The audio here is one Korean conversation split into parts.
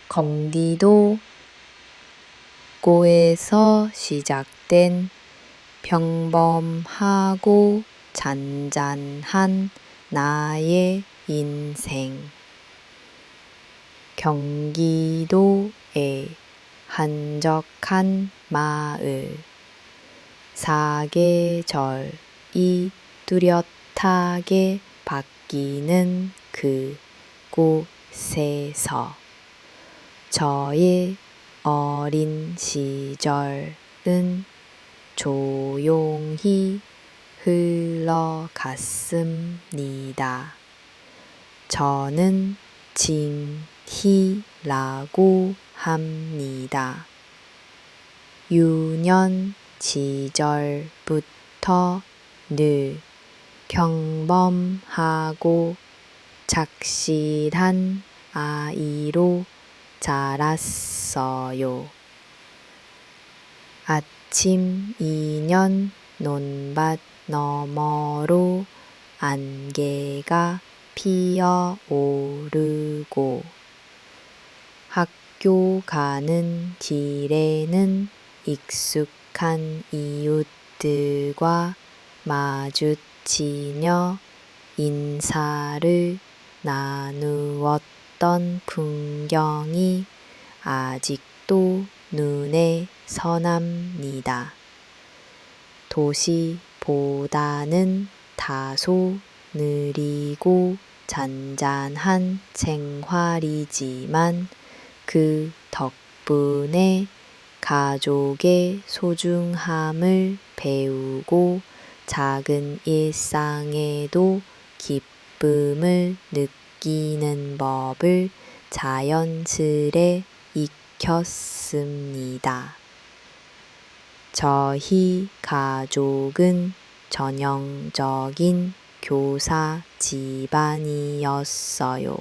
경기도 고에서 시작된 평범하고 잔잔한 나의 인생. 경기도의 한적한 마을. 사계절이 뚜렷하게 바뀌는 그곳에서 저의 어린 시절은 조용히 흘러갔습니다. 저는 진희라고 합니다. 유년 시절부터 늘 평범하고 착실한 아이로 자랐어요. 아침 2년 논밭 너머로 안개가 피어오르고 학교 가는 길에는 익숙한 이웃들과 마주치며 인사를 나누었던 풍경이 아직도 눈에 선합니다. 도시보다는 다소 느리고 잔잔한 생활이지만 그 덕분에 가족의 소중함을 배우고 작은 일상에도 기쁨을 느끼는 법을 자연스레 익혔습니다. 저희 가족은 전형적인 교사 집안이었어요.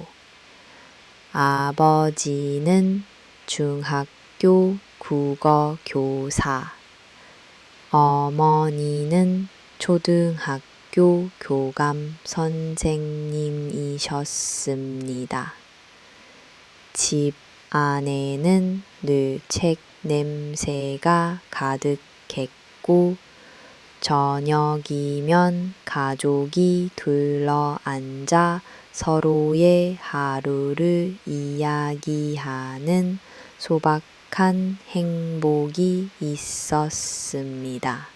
아버지는 중학교 국어 교사, 어머니는 초등학교 교감 선생님이셨습니다. 집 안에는 늘 책 냄새가 가득했고 저녁이면 가족이 둘러앉아 서로의 하루를 이야기하는 소박한 행복이 있었습니다.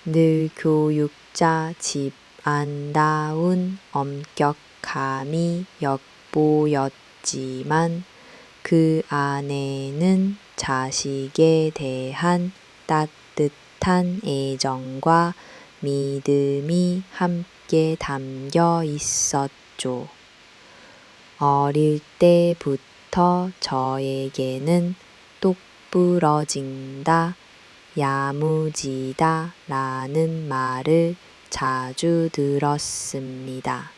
늘 교육자 집안다운 엄격함이 엿보였지만 그 안에는 자식에 대한 따뜻한 애정과 믿음이 함께 담겨 있었죠. 어릴 때부터 저에게는 똑부러진다, 야무지다 라는 말을 자주 들었습니다.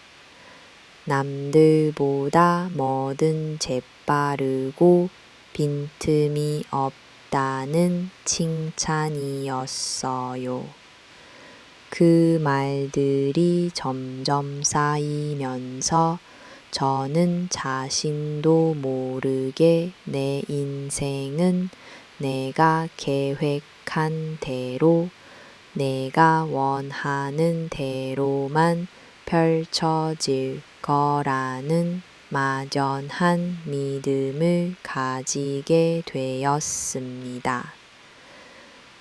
남들보다 뭐든 재빠르고 빈틈이 없다는 칭찬이었어요. 그 말들이 점점 쌓이면서 저는 자신도 모르게 내 인생은 내가 계획한 대로, 내가 원하는 대로만 펼쳐질 거라는 막연한 믿음을 가지게 되었습니다.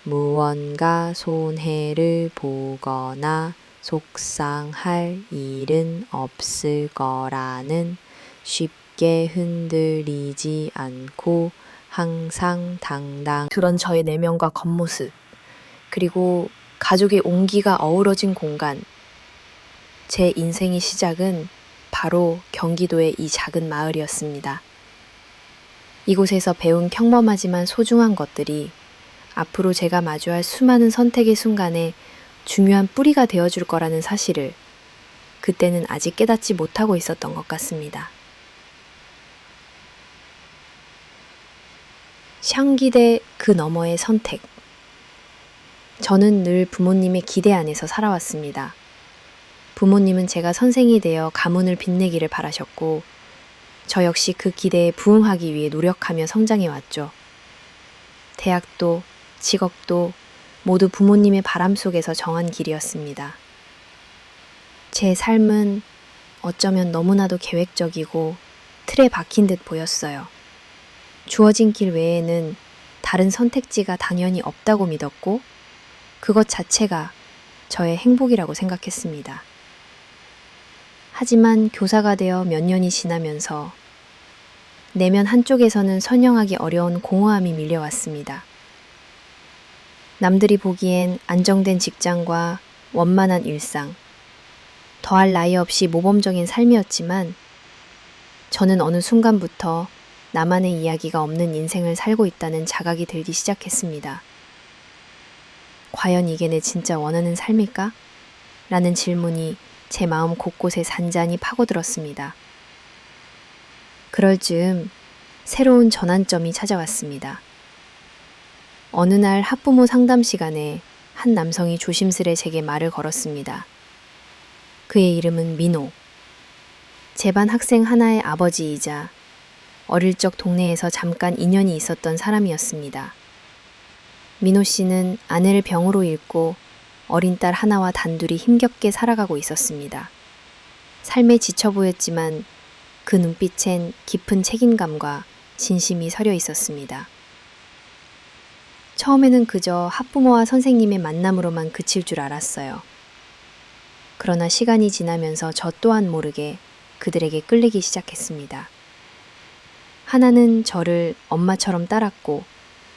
무언가 손해를 보거나 속상할 일은 없을 거라는 쉽게 흔들리지 않고 항상 그런 저의 내면과 겉모습, 그리고 가족의 온기가 어우러진 공간, 제 인생의 시작은 바로 경기도의 이 작은 마을이었습니다. 이곳에서 배운 평범하지만 소중한 것들이 앞으로 제가 마주할 수많은 선택의 순간에 중요한 뿌리가 되어줄 거라는 사실을 그때는 아직 깨닫지 못하고 있었던 것 같습니다. 샹기대 그 너머의 선택. 저는 늘 부모님의 기대 안에서 살아왔습니다. 부모님은 제가 선생이 되어 가문을 빛내기를 바라셨고 저 역시 그 기대에 부응하기 위해 노력하며 성장해 왔죠. 대학도, 직업도 모두 부모님의 바람 속에서 정한 길이었습니다. 제 삶은 어쩌면 너무나도 계획적이고 틀에 박힌 듯 보였어요. 주어진 길 외에는 다른 선택지가 당연히 없다고 믿었고, 그것 자체가 저의 행복이라고 생각했습니다. 하지만 교사가 되어 몇 년이 지나면서 내면 한쪽에서는 설명하기 어려운 공허함이 밀려왔습니다. 남들이 보기엔 안정된 직장과 원만한 일상, 더할 나위 없이 모범적인 삶이었지만 저는 어느 순간부터 나만의 이야기가 없는 인생을 살고 있다는 자각이 들기 시작했습니다. 과연 이게 내 진짜 원하는 삶일까? 라는 질문이 제 마음 곳곳에 잔잔히 파고들었습니다. 그럴 즈음 새로운 전환점이 찾아왔습니다. 어느 날 학부모 상담 시간에 한 남성이 조심스레 제게 말을 걸었습니다. 그의 이름은 민호. 제 반 학생 하나의 아버지이자 어릴 적 동네에서 잠깐 인연이 있었던 사람이었습니다. 민호 씨는 아내를 병으로 잃고 어린 딸 하나와 단둘이 힘겹게 살아가고 있었습니다. 삶에 지쳐 보였지만 그 눈빛엔 깊은 책임감과 진심이 서려 있었습니다. 처음에는 그저 학부모와 선생님의 만남으로만 그칠 줄 알았어요. 그러나 시간이 지나면서 저 또한 모르게 그들에게 끌리기 시작했습니다. 하나는 저를 엄마처럼 따랐고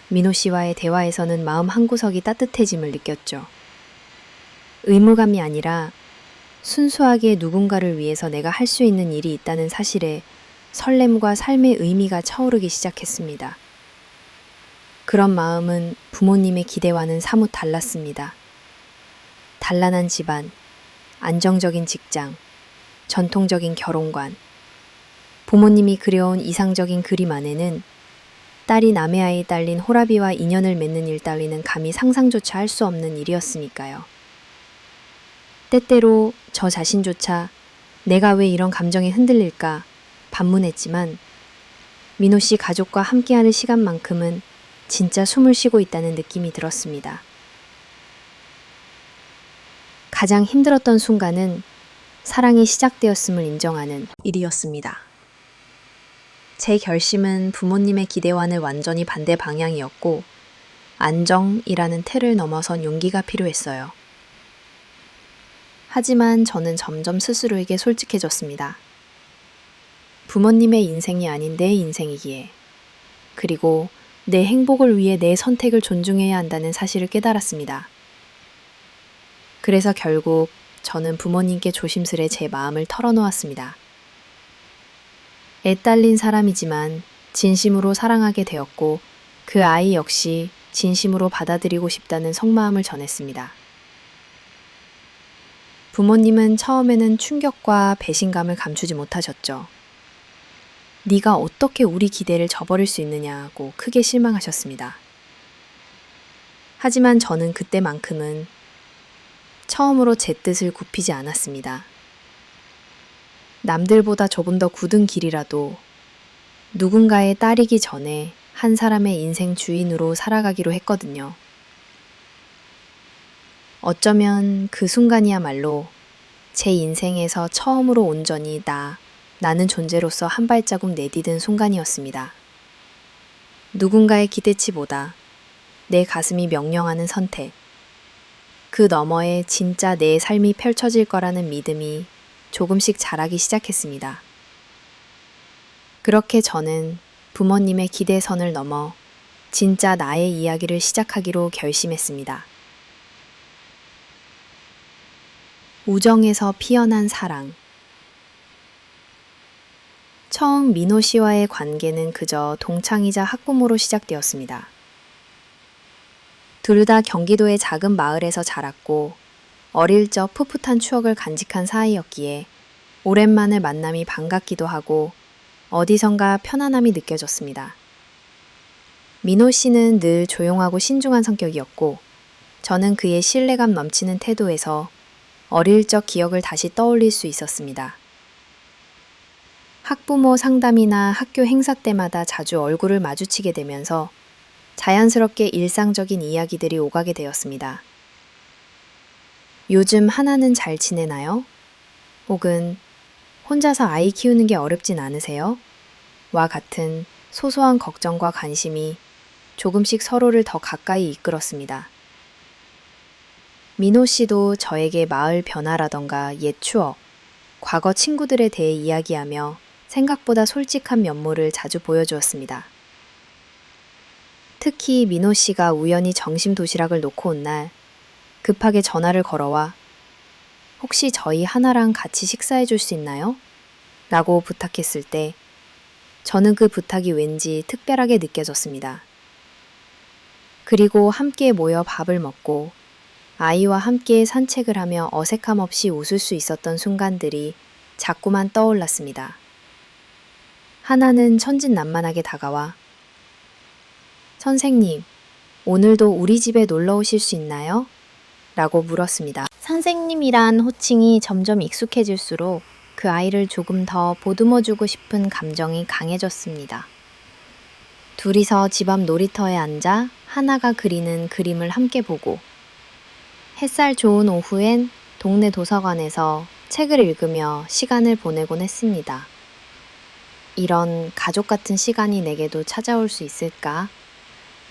민호 씨와의 대화에서는 마음 한구석이 따뜻해짐을 느꼈죠. 의무감이 아니라 순수하게 누군가를 위해서 내가 할 수 있는 일이 있다는 사실에 설렘과 삶의 의미가 차오르기 시작했습니다. 그런 마음은 부모님의 기대와는 사뭇 달랐습니다. 단란한 집안, 안정적인 직장, 전통적인 결혼관, 부모님이 그려온 이상적인 그림 안에는 딸이 남의 아이에 딸린 호라비와 인연을 맺는 일 따위는 감히 상상조차 할 수 없는 일이었으니까요. 때때로 저 자신조차 내가 왜 이런 감정에 흔들릴까 반문했지만 민호 씨 가족과 함께하는 시간만큼은 진짜 숨을 쉬고 있다는 느낌이 들었습니다. 가장 힘들었던 순간은 사랑이 시작되었음을 인정하는 일이었습니다. 제 결심은 부모님의 기대와는 완전히 반대 방향이었고 안정이라는 틀을 넘어선 용기가 필요했어요. 하지만 저는 점점 스스로에게 솔직해졌습니다. 부모님의 인생이 아닌 내 인생이기에, 그리고 내 행복을 위해 내 선택을 존중해야 한다는 사실을 깨달았습니다. 그래서 결국 저는 부모님께 조심스레 제 마음을 털어놓았습니다. 애 딸린 사람이지만 진심으로 사랑하게 되었고 그 아이 역시 진심으로 받아들이고 싶다는 속마음을 전했습니다. 부모님은 처음에는 충격과 배신감을 감추지 못하셨죠. 네가 어떻게 우리 기대를 저버릴 수 있느냐고 크게 실망하셨습니다. 하지만 저는 그때만큼은 처음으로 제 뜻을 굽히지 않았습니다. 남들보다 조금 더 굳은 길이라도 누군가의 딸이기 전에 한 사람의 인생 주인으로 살아가기로 했거든요. 어쩌면 그 순간이야말로 제 인생에서 처음으로 온전히 나는 존재로서 한 발자국 내디딘 순간이었습니다. 누군가의 기대치보다 내 가슴이 명령하는 선택, 그 너머에 진짜 내 삶이 펼쳐질 거라는 믿음이 조금씩 자라기 시작했습니다. 그렇게 저는 부모님의 기대선을 넘어 진짜 나의 이야기를 시작하기로 결심했습니다. 우정에서 피어난 사랑. 처음 민호 씨와의 관계는 그저 동창이자 학부모로 시작되었습니다. 둘 다 경기도의 작은 마을에서 자랐고 어릴 적 풋풋한 추억을 간직한 사이였기에 오랜만에 만남이 반갑기도 하고 어디선가 편안함이 느껴졌습니다. 민호 씨는 늘 조용하고 신중한 성격이었고 저는 그의 신뢰감 넘치는 태도에서 어릴 적 기억을 다시 떠올릴 수 있었습니다. 학부모 상담이나 학교 행사 때마다 자주 얼굴을 마주치게 되면서 자연스럽게 일상적인 이야기들이 오가게 되었습니다. 요즘 하나는 잘 지내나요? 혹은 혼자서 아이 키우는 게 어렵진 않으세요? 와 같은 소소한 걱정과 관심이 조금씩 서로를 더 가까이 이끌었습니다. 민호 씨도 저에게 마을 변화라던가 옛 추억, 과거 친구들에 대해 이야기하며 생각보다 솔직한 면모를 자주 보여주었습니다. 특히 민호 씨가 우연히 점심 도시락을 놓고 온 날 급하게 전화를 걸어와 혹시 저희 하나랑 같이 식사해 줄 수 있나요? 라고 부탁했을 때 저는 그 부탁이 왠지 특별하게 느껴졌습니다. 그리고 함께 모여 밥을 먹고 아이와 함께 산책을 하며 어색함 없이 웃을 수 있었던 순간들이 자꾸만 떠올랐습니다. 하나는 천진난만하게 다가와 선생님, 오늘도 우리 집에 놀러 오실 수 있나요? 라고 물었습니다. 선생님이란 호칭이 점점 익숙해질수록 그 아이를 조금 더 보듬어주고 싶은 감정이 강해졌습니다. 둘이서 집 앞 놀이터에 앉아 하나가 그리는 그림을 함께 보고 햇살 좋은 오후엔 동네 도서관에서 책을 읽으며 시간을 보내곤 했습니다. 이런 가족 같은 시간이 내게도 찾아올 수 있을까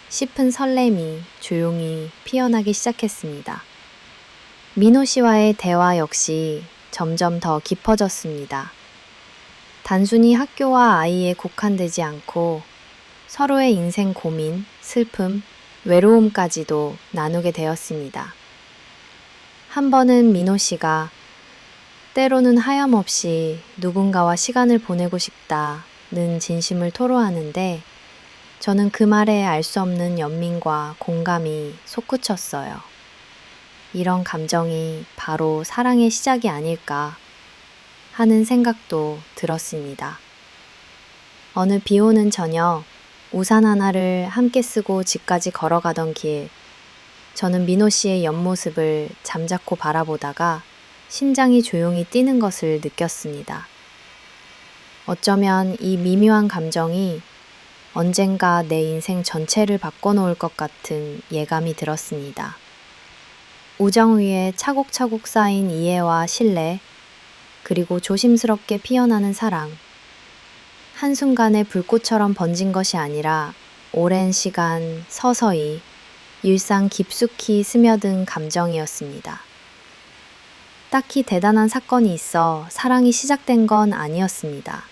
싶은 설렘이 조용히 피어나기 시작했습니다. 민호 씨와의 대화 역시 점점 더 깊어졌습니다. 단순히 학교와 아이에 국한되지 않고 서로의 인생 고민, 슬픔, 외로움까지도 나누게 되었습니다. 한 번은 민호 씨가 때로는 하염없이 누군가와 시간을 보내고 싶다는 진심을 토로하는데 저는 그 말에 알 수 없는 연민과 공감이 솟구쳤어요. 이런 감정이 바로 사랑의 시작이 아닐까 하는 생각도 들었습니다. 어느 비 오는 저녁 우산 하나를 함께 쓰고 집까지 걸어가던 길, 저는 민호 씨의 옆모습을 잠자코 바라보다가 심장이 조용히 뛰는 것을 느꼈습니다. 어쩌면 이 미묘한 감정이 언젠가 내 인생 전체를 바꿔놓을 것 같은 예감이 들었습니다. 우정 위에 차곡차곡 쌓인 이해와 신뢰, 그리고 조심스럽게 피어나는 사랑. 한순간에 불꽃처럼 번진 것이 아니라 오랜 시간 서서히 일상 깊숙이 스며든 감정이었습니다. 딱히 대단한 사건이 있어 사랑이 시작된 건 아니었습니다.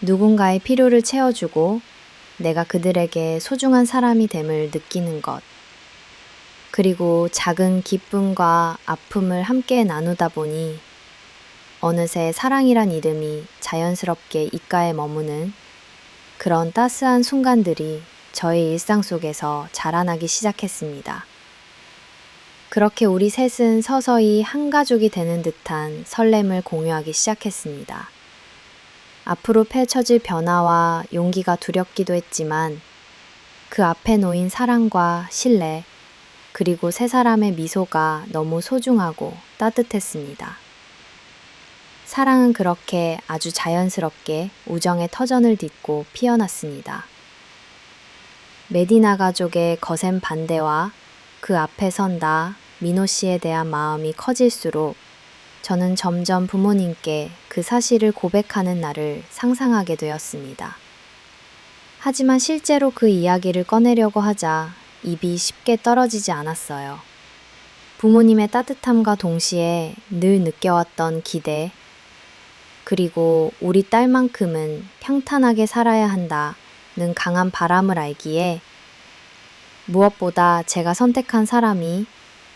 누군가의 필요를 채워주고 내가 그들에게 소중한 사람이 됨을 느끼는 것. 그리고 작은 기쁨과 아픔을 함께 나누다 보니 어느새 사랑이란 이름이 자연스럽게 입가에 머무는 그런 따스한 순간들이 저의 일상 속에서 자라나기 시작했습니다. 그렇게 우리 셋은 서서히 한 가족이 되는 듯한 설렘을 공유하기 시작했습니다. 앞으로 펼쳐질 변화와 용기가 두렵기도 했지만 그 앞에 놓인 사랑과 신뢰, 그리고 세 사람의 미소가 너무 소중하고 따뜻했습니다. 사랑은 그렇게 아주 자연스럽게 우정의 터전을 딛고 피어났습니다. 메디나 가족의 거센 반대와 그 앞에 선다 민호 씨에 대한 마음이 커질수록 저는 점점 부모님께 그 사실을 고백하는 날을 상상하게 되었습니다. 하지만 실제로 그 이야기를 꺼내려고 하자 입이 쉽게 떨어지지 않았어요. 부모님의 따뜻함과 동시에 늘 느껴왔던 기대, 그리고 우리 딸만큼은 평탄하게 살아야 한다는 강한 바람을 알기에 무엇보다 제가 선택한 사람이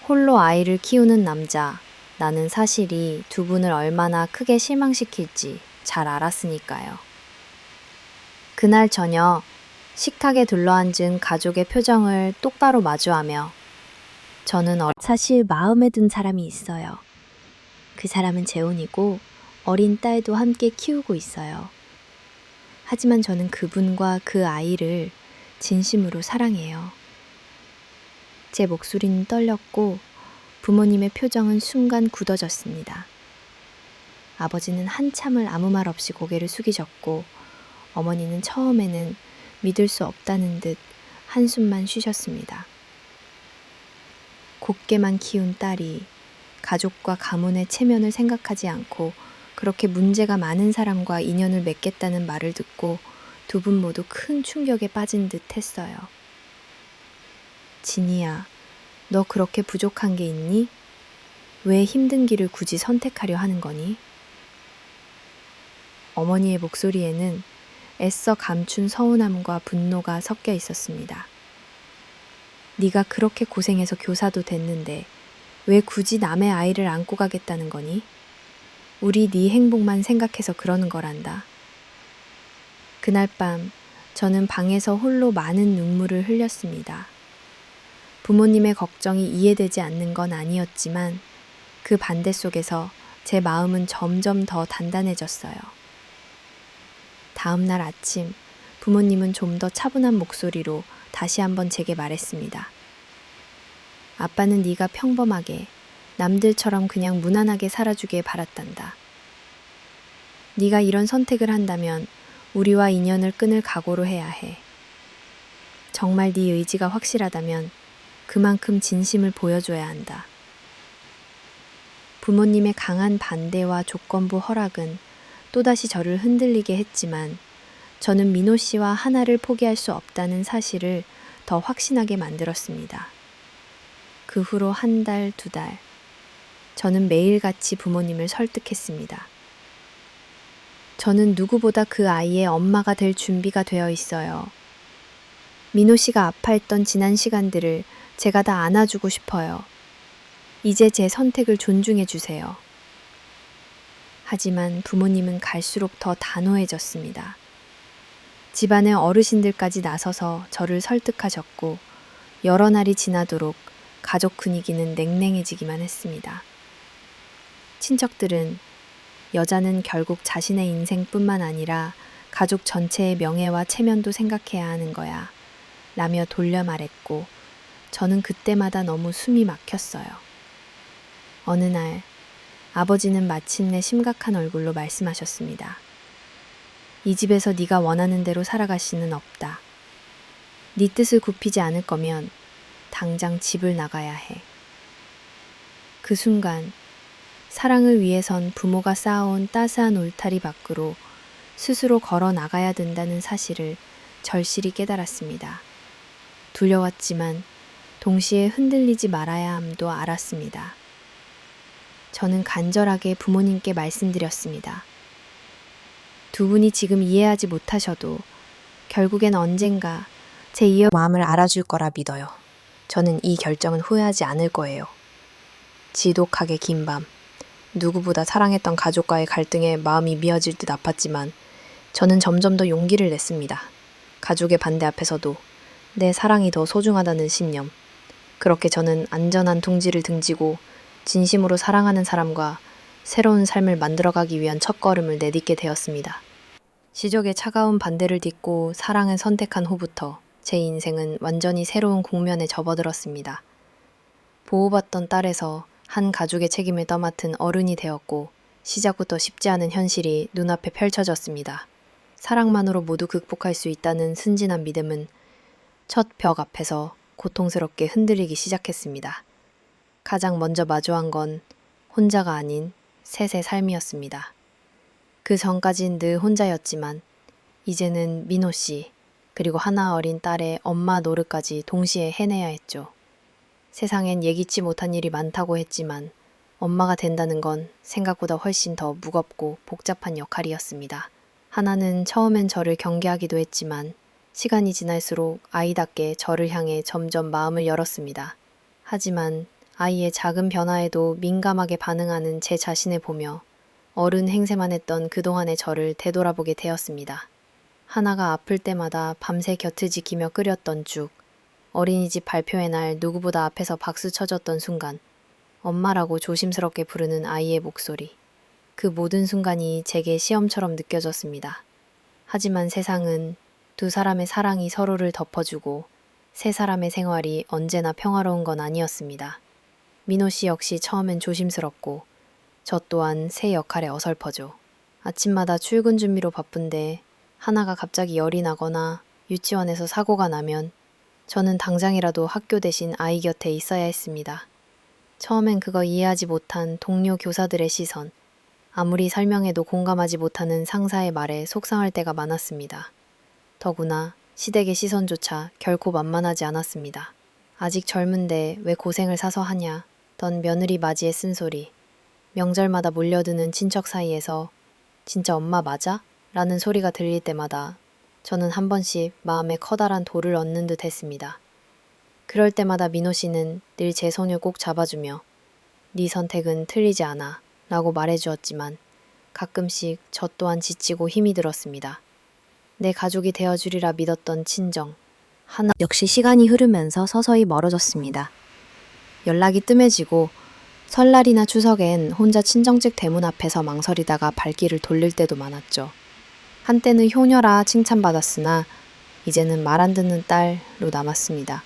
홀로 아이를 키우는 남자라는 사실이 두 분을 얼마나 크게 실망시킬지 잘 알았으니까요. 그날 저녁 식탁에 둘러앉은 가족의 표정을 똑바로 마주하며 저는 사실 마음에 든 사람이 있어요. 그 사람은 재혼이고 어린 딸도 함께 키우고 있어요. 하지만 저는 그분과 그 아이를 진심으로 사랑해요. 제 목소리는 떨렸고 부모님의 표정은 순간 굳어졌습니다. 아버지는 한참을 아무 말 없이 고개를 숙이셨고 어머니는 처음에는 믿을 수 없다는 듯 한숨만 쉬셨습니다. 곱게만 키운 딸이 가족과 가문의 체면을 생각하지 않고 그렇게 문제가 많은 사람과 인연을 맺겠다는 말을 듣고 두 분 모두 큰 충격에 빠진 듯 했어요. 진이야, 너 그렇게 부족한 게 있니? 왜 힘든 길을 굳이 선택하려 하는 거니? 어머니의 목소리에는 애써 감춘 서운함과 분노가 섞여 있었습니다. 네가 그렇게 고생해서 교사도 됐는데 왜 굳이 남의 아이를 안고 가겠다는 거니? 우리 네 행복만 생각해서 그러는 거란다. 그날 밤 저는 방에서 홀로 많은 눈물을 흘렸습니다. 부모님의 걱정이 이해되지 않는 건 아니었지만 그 반대 속에서 제 마음은 점점 더 단단해졌어요. 다음 날 아침 부모님은 좀 더 차분한 목소리로 다시 한번 제게 말했습니다. 아빠는 네가 평범하게 남들처럼 그냥 무난하게 살아주길 바랐단다. 네가 이런 선택을 한다면 우리와 인연을 끊을 각오로 해야 해. 정말 네 의지가 확실하다면 그만큼 진심을 보여줘야 한다. 부모님의 강한 반대와 조건부 허락은 또다시 저를 흔들리게 했지만 저는 민호 씨와 하나를 포기할 수 없다는 사실을 더 확신하게 만들었습니다. 그 후로 한 달, 두 달, 저는 매일같이 부모님을 설득했습니다. 저는 누구보다 그 아이의 엄마가 될 준비가 되어 있어요. 민호 씨가 아파했던 지난 시간들을 제가 다 안아주고 싶어요. 이제 제 선택을 존중해 주세요. 하지만 부모님은 갈수록 더 단호해졌습니다. 집안의 어르신들까지 나서서 저를 설득하셨고 여러 날이 지나도록 가족 분위기는 냉랭해지기만 했습니다. 친척들은 여자는 결국 자신의 인생뿐만 아니라 가족 전체의 명예와 체면도 생각해야 하는 거야 라며 돌려 말했고 저는 그때마다 너무 숨이 막혔어요. 어느 날 아버지는 마침내 심각한 얼굴로 말씀하셨습니다. 이 집에서 네가 원하는 대로 살아갈 수는 없다. 네 뜻을 굽히지 않을 거면 당장 집을 나가야 해. 그 순간 사랑을 위해선 부모가 쌓아온 따스한 울타리 밖으로 스스로 걸어 나가야 된다는 사실을 절실히 깨달았습니다. 두려웠지만 동시에 흔들리지 말아야 함도 알았습니다. 저는 간절하게 부모님께 말씀드렸습니다. 두 분이 지금 이해하지 못하셔도 결국엔 언젠가 제 이어 마음을 알아줄 거라 믿어요. 저는 이 결정은 후회하지 않을 거예요. 지독하게 긴 밤, 누구보다 사랑했던 가족과의 갈등에 마음이 미어질 듯 아팠지만 저는 점점 더 용기를 냈습니다. 가족의 반대 앞에서도 내 사랑이 더 소중하다는 신념. 그렇게 저는 안전한 둥지를 등지고 진심으로 사랑하는 사람과 새로운 삶을 만들어가기 위한 첫걸음을 내딛게 되었습니다. 시족의 차가운 반대를 딛고 사랑을 선택한 후부터 제 인생은 완전히 새로운 국면에 접어들었습니다. 보호받던 딸에서 한 가족의 책임을 떠맡은 어른이 되었고 시작부터 쉽지 않은 현실이 눈앞에 펼쳐졌습니다. 사랑만으로 모두 극복할 수 있다는 순진한 믿음은 첫 벽 앞에서 고통스럽게 흔들리기 시작했습니다. 가장 먼저 마주한 건 혼자가 아닌 셋의 삶이었습니다. 그 전까진 늘 혼자였지만 이제는 민호 씨 그리고 하나 어린 딸의 엄마 노릇까지 동시에 해내야 했죠. 세상엔 예기치 못한 일이 많다고 했지만 엄마가 된다는 건 생각보다 훨씬 더 무겁고 복잡한 역할이었습니다. 하나는 처음엔 저를 경계하기도 했지만 시간이 지날수록 아이답게 저를 향해 점점 마음을 열었습니다. 하지만 아이의 작은 변화에도 민감하게 반응하는 제 자신을 보며 어른 행세만 했던 그동안의 저를 되돌아보게 되었습니다. 하나가 아플 때마다 밤새 곁을 지키며 끓였던 죽, 어린이집 발표의 날 누구보다 앞에서 박수 쳐줬던 순간, 엄마라고 조심스럽게 부르는 아이의 목소리. 그 모든 순간이 제게 시험처럼 느껴졌습니다. 하지만 세상은 두 사람의 사랑이 서로를 덮어주고 세 사람의 생활이 언제나 평화로운 건 아니었습니다. 민호 씨 역시 처음엔 조심스럽고 저 또한 새 역할에 어설퍼져. 아침마다 출근 준비로 바쁜데 하나가 갑자기 열이 나거나 유치원에서 사고가 나면 저는 당장이라도 학교 대신 아이 곁에 있어야 했습니다. 처음엔 그거 이해하지 못한 동료 교사들의 시선, 아무리 설명해도 공감하지 못하는 상사의 말에 속상할 때가 많았습니다. 더구나 시댁의 시선조차 결코 만만하지 않았습니다. 아직 젊은데 왜 고생을 사서 하냐 던 며느리 맞이의 쓴소리, 명절마다 몰려드는 친척 사이에서 진짜 엄마 맞아? 라는 소리가 들릴 때마다 저는 한 번씩 마음에 커다란 돌을 얻는 듯 했습니다. 그럴 때마다 민호 씨는 늘 제 손을 꼭 잡아주며 네 선택은 틀리지 않아 라고 말해주었지만 가끔씩 저 또한 지치고 힘이 들었습니다. 내 가족이 되어주리라 믿었던 친정, 하나 역시 시간이 흐르면서 서서히 멀어졌습니다. 연락이 뜸해지고 설날이나 추석엔 혼자 친정집 대문 앞에서 망설이다가 발길을 돌릴 때도 많았죠. 한때는 효녀라 칭찬받았으나 이제는 말 안 듣는 딸로 남았습니다.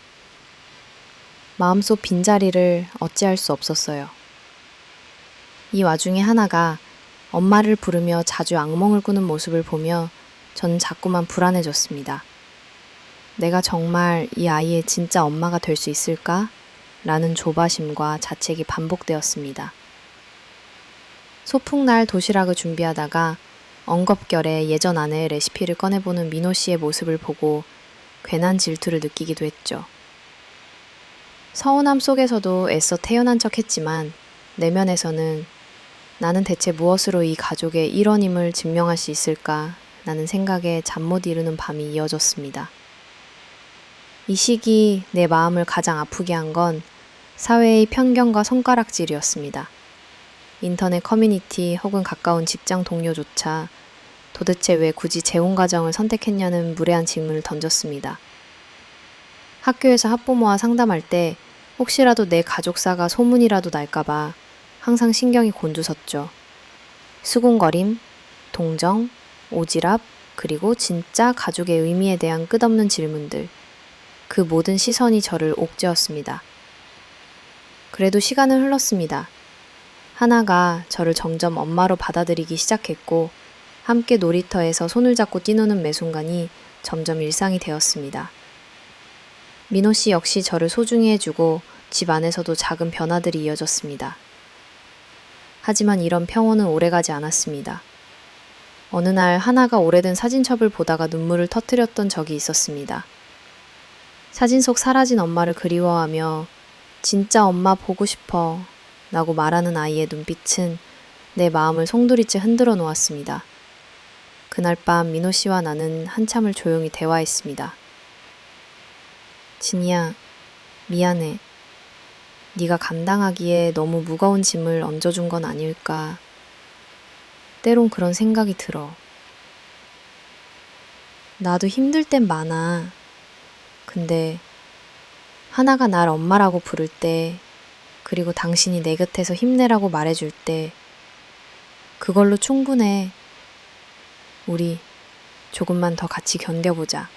마음속 빈자리를 어찌할 수 없었어요. 이 와중에 하나가 엄마를 부르며 자주 악몽을 꾸는 모습을 보며 전 자꾸만 불안해졌습니다. 내가 정말 이 아이의 진짜 엄마가 될 수 있을까? 라는 조바심과 자책이 반복되었습니다. 소풍날 도시락을 준비하다가 엉겁결에 예전 아내의 레시피를 꺼내보는 민호 씨의 모습을 보고 괜한 질투를 느끼기도 했죠. 서운함 속에서도 애써 태연한 척 했지만 내면에서는 나는 대체 무엇으로 이 가족의 일원임을 증명할 수 있을까 라는 생각에 잠 못 이루는 밤이 이어졌습니다. 이 시기 내 마음을 가장 아프게 한 건 사회의 편견과 손가락질이었습니다. 인터넷 커뮤니티 혹은 가까운 직장 동료조차 도대체 왜 굳이 재혼가정을 선택했냐는 무례한 질문을 던졌습니다. 학교에서 학부모와 상담할 때 혹시라도 내 가족사가 소문이라도 날까봐 항상 신경이 곤두섰죠. 수군거림, 동정, 오지랖, 그리고 진짜 가족의 의미에 대한 끝없는 질문들. 그 모든 시선이 저를 옥죄었습니다. 그래도 시간은 흘렀습니다. 하나가 저를 점점 엄마로 받아들이기 시작했고 함께 놀이터에서 손을 잡고 뛰노는 매 순간이 점점 일상이 되었습니다. 민호 씨 역시 저를 소중히 해주고 집 안에서도 작은 변화들이 이어졌습니다. 하지만 이런 평온은 오래가지 않았습니다. 어느 날 하나가 오래된 사진첩을 보다가 눈물을 터뜨렸던 적이 있었습니다. 사진 속 사라진 엄마를 그리워하며 진짜 엄마 보고 싶어 라고 말하는 아이의 눈빛은 내 마음을 송두리째 흔들어 놓았습니다. 그날 밤 민호 씨와 나는 한참을 조용히 대화했습니다. 진이야, 미안해. 네가 감당하기에 너무 무거운 짐을 얹어준 건 아닐까. 때론 그런 생각이 들어. 나도 힘들 땐 많아. 근데 하나가 날 엄마라고 부를 때, 그리고 당신이 내 곁에서 힘내라고 말해줄 때, 그걸로 충분해. 우리 조금만 더 같이 견뎌보자.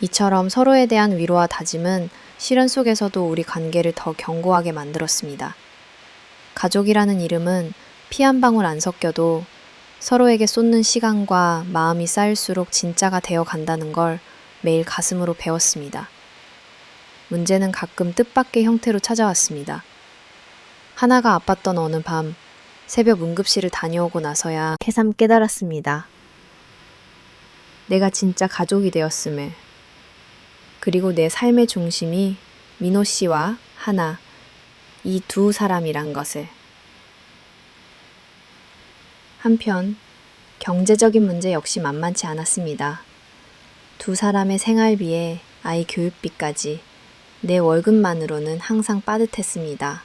이처럼 서로에 대한 위로와 다짐은 시련 속에서도 우리 관계를 더 견고하게 만들었습니다. 가족이라는 이름은 피 한 방울 안 섞여도 서로에게 쏟는 시간과 마음이 쌓일수록 진짜가 되어 간다는 걸 매일 가슴으로 배웠습니다. 문제는 가끔 뜻밖의 형태로 찾아왔습니다. 하나가 아팠던 어느 밤, 새벽 응급실을 다녀오고 나서야 새삼 깨달았습니다. 내가 진짜 가족이 되었음을. 그리고 내 삶의 중심이 민호 씨와 하나, 이 두 사람이란 것을. 한편 경제적인 문제 역시 만만치 않았습니다. 두 사람의 생활비에 아이 교육비까지 내 월급만으로는 항상 빠듯했습니다.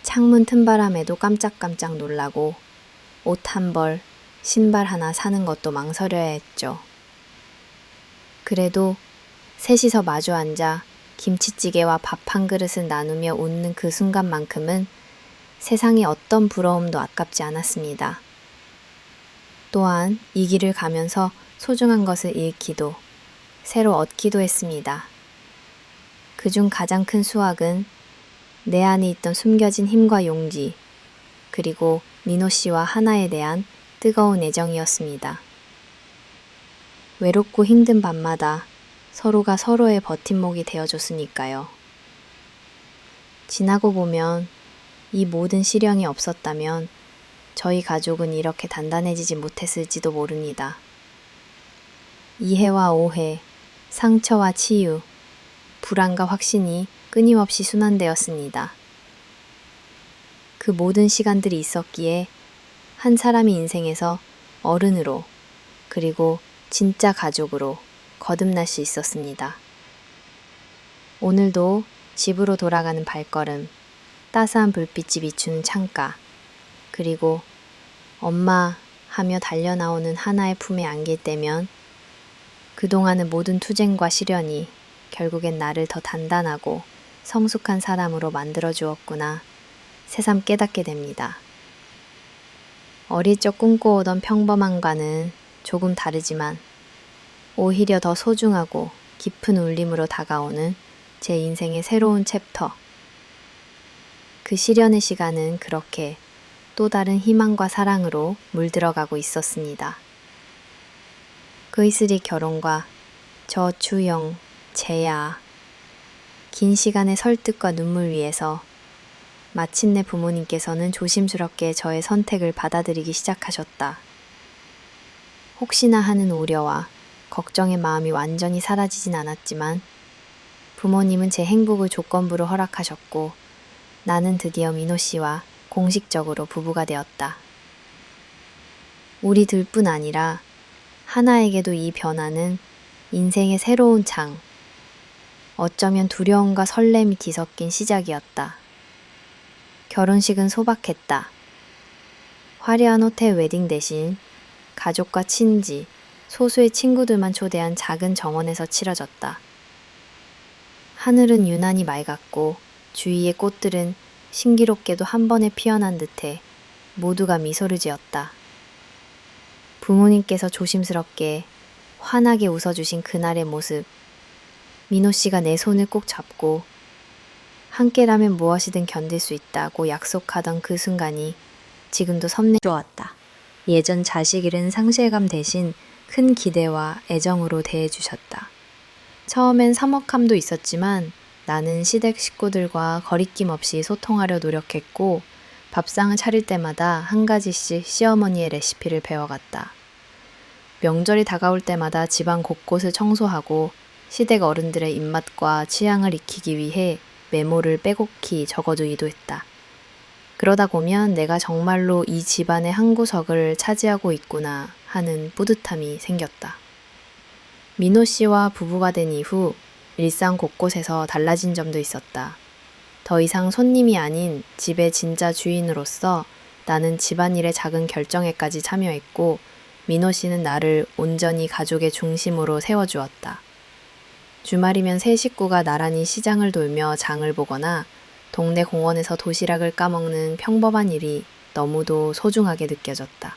창문 틈바람에도 깜짝깜짝 놀라고 옷 한 벌, 신발 하나 사는 것도 망설여야 했죠. 그래도 셋이서 마주 앉아 김치찌개와 밥 한 그릇을 나누며 웃는 그 순간만큼은 세상의 어떤 부러움도 아깝지 않았습니다. 또한 이 길을 가면서 소중한 것을 잃기도, 새로 얻기도 했습니다. 그중 가장 큰 수확은 내 안에 있던 숨겨진 힘과 용기, 그리고 민호 씨와 하나에 대한 뜨거운 애정이었습니다. 외롭고 힘든 밤마다 서로가 서로의 버팀목이 되어줬으니까요. 지나고 보면 이 모든 시련이 없었다면 저희 가족은 이렇게 단단해지지 못했을지도 모릅니다. 이해와 오해, 상처와 치유, 불안과 확신이 끊임없이 순환되었습니다. 그 모든 시간들이 있었기에 한 사람의 인생에서 어른으로, 그리고 진짜 가족으로 거듭날 수 있었습니다. 오늘도 집으로 돌아가는 발걸음, 따스한 불빛이 비추는 창가, 그리고 엄마 하며 달려나오는 하나의 품에 안길 때면 그동안의 모든 투쟁과 시련이 결국엔 나를 더 단단하고 성숙한 사람으로 만들어 주었구나 새삼 깨닫게 됩니다. 어릴 적 꿈꿔오던 평범함과는 조금 다르지만 오히려 더 소중하고 깊은 울림으로 다가오는 제 인생의 새로운 챕터. 그 시련의 시간은 그렇게 또 다른 희망과 사랑으로 물들어가고 있었습니다. 그이슬이 결혼과 저주영, 재야, 긴 시간의 설득과 눈물 위에서 마침내 부모님께서는 조심스럽게 저의 선택을 받아들이기 시작하셨다. 혹시나 하는 우려와 걱정의 마음이 완전히 사라지진 않았지만 부모님은 제 행복을 조건부로 허락하셨고 나는 드디어 민호 씨와 공식적으로 부부가 되었다. 우리 둘뿐 아니라 하나에게도 이 변화는 인생의 새로운 장, 어쩌면 두려움과 설렘이 뒤섞인 시작이었다. 결혼식은 소박했다. 화려한 호텔 웨딩 대신 가족과 친지, 소수의 친구들만 초대한 작은 정원에서 치러졌다. 하늘은 유난히 맑았고 주위의 꽃들은 신기롭게도 한 번에 피어난 듯해 모두가 미소를 지었다. 부모님께서 조심스럽게 환하게 웃어주신 그날의 모습, 민호 씨가 내 손을 꼭 잡고 함께라면 무엇이든 견딜 수 있다고 약속하던 그 순간이 지금도 섭내주었다. 예전 자식 잃은 상실감 대신 큰 기대와 애정으로 대해주셨다. 처음엔 서먹함도 있었지만 나는 시댁 식구들과 거리낌 없이 소통하려 노력했고 밥상을 차릴 때마다 한 가지씩 시어머니의 레시피를 배워갔다. 명절이 다가올 때마다 집안 곳곳을 청소하고 시댁 어른들의 입맛과 취향을 익히기 위해 메모를 빼곡히 적어두기도 했다. 그러다 보면 내가 정말로 이 집안의 한 구석을 차지하고 있구나 하는 뿌듯함이 생겼다. 민호 씨와 부부가 된 이후 일상 곳곳에서 달라진 점도 있었다. 더 이상 손님이 아닌 집의 진짜 주인으로서 나는 집안일의 작은 결정에까지 참여했고 민호 씨는 나를 온전히 가족의 중심으로 세워주었다. 주말이면 세 식구가 나란히 시장을 돌며 장을 보거나 동네 공원에서 도시락을 까먹는 평범한 일이 너무도 소중하게 느껴졌다.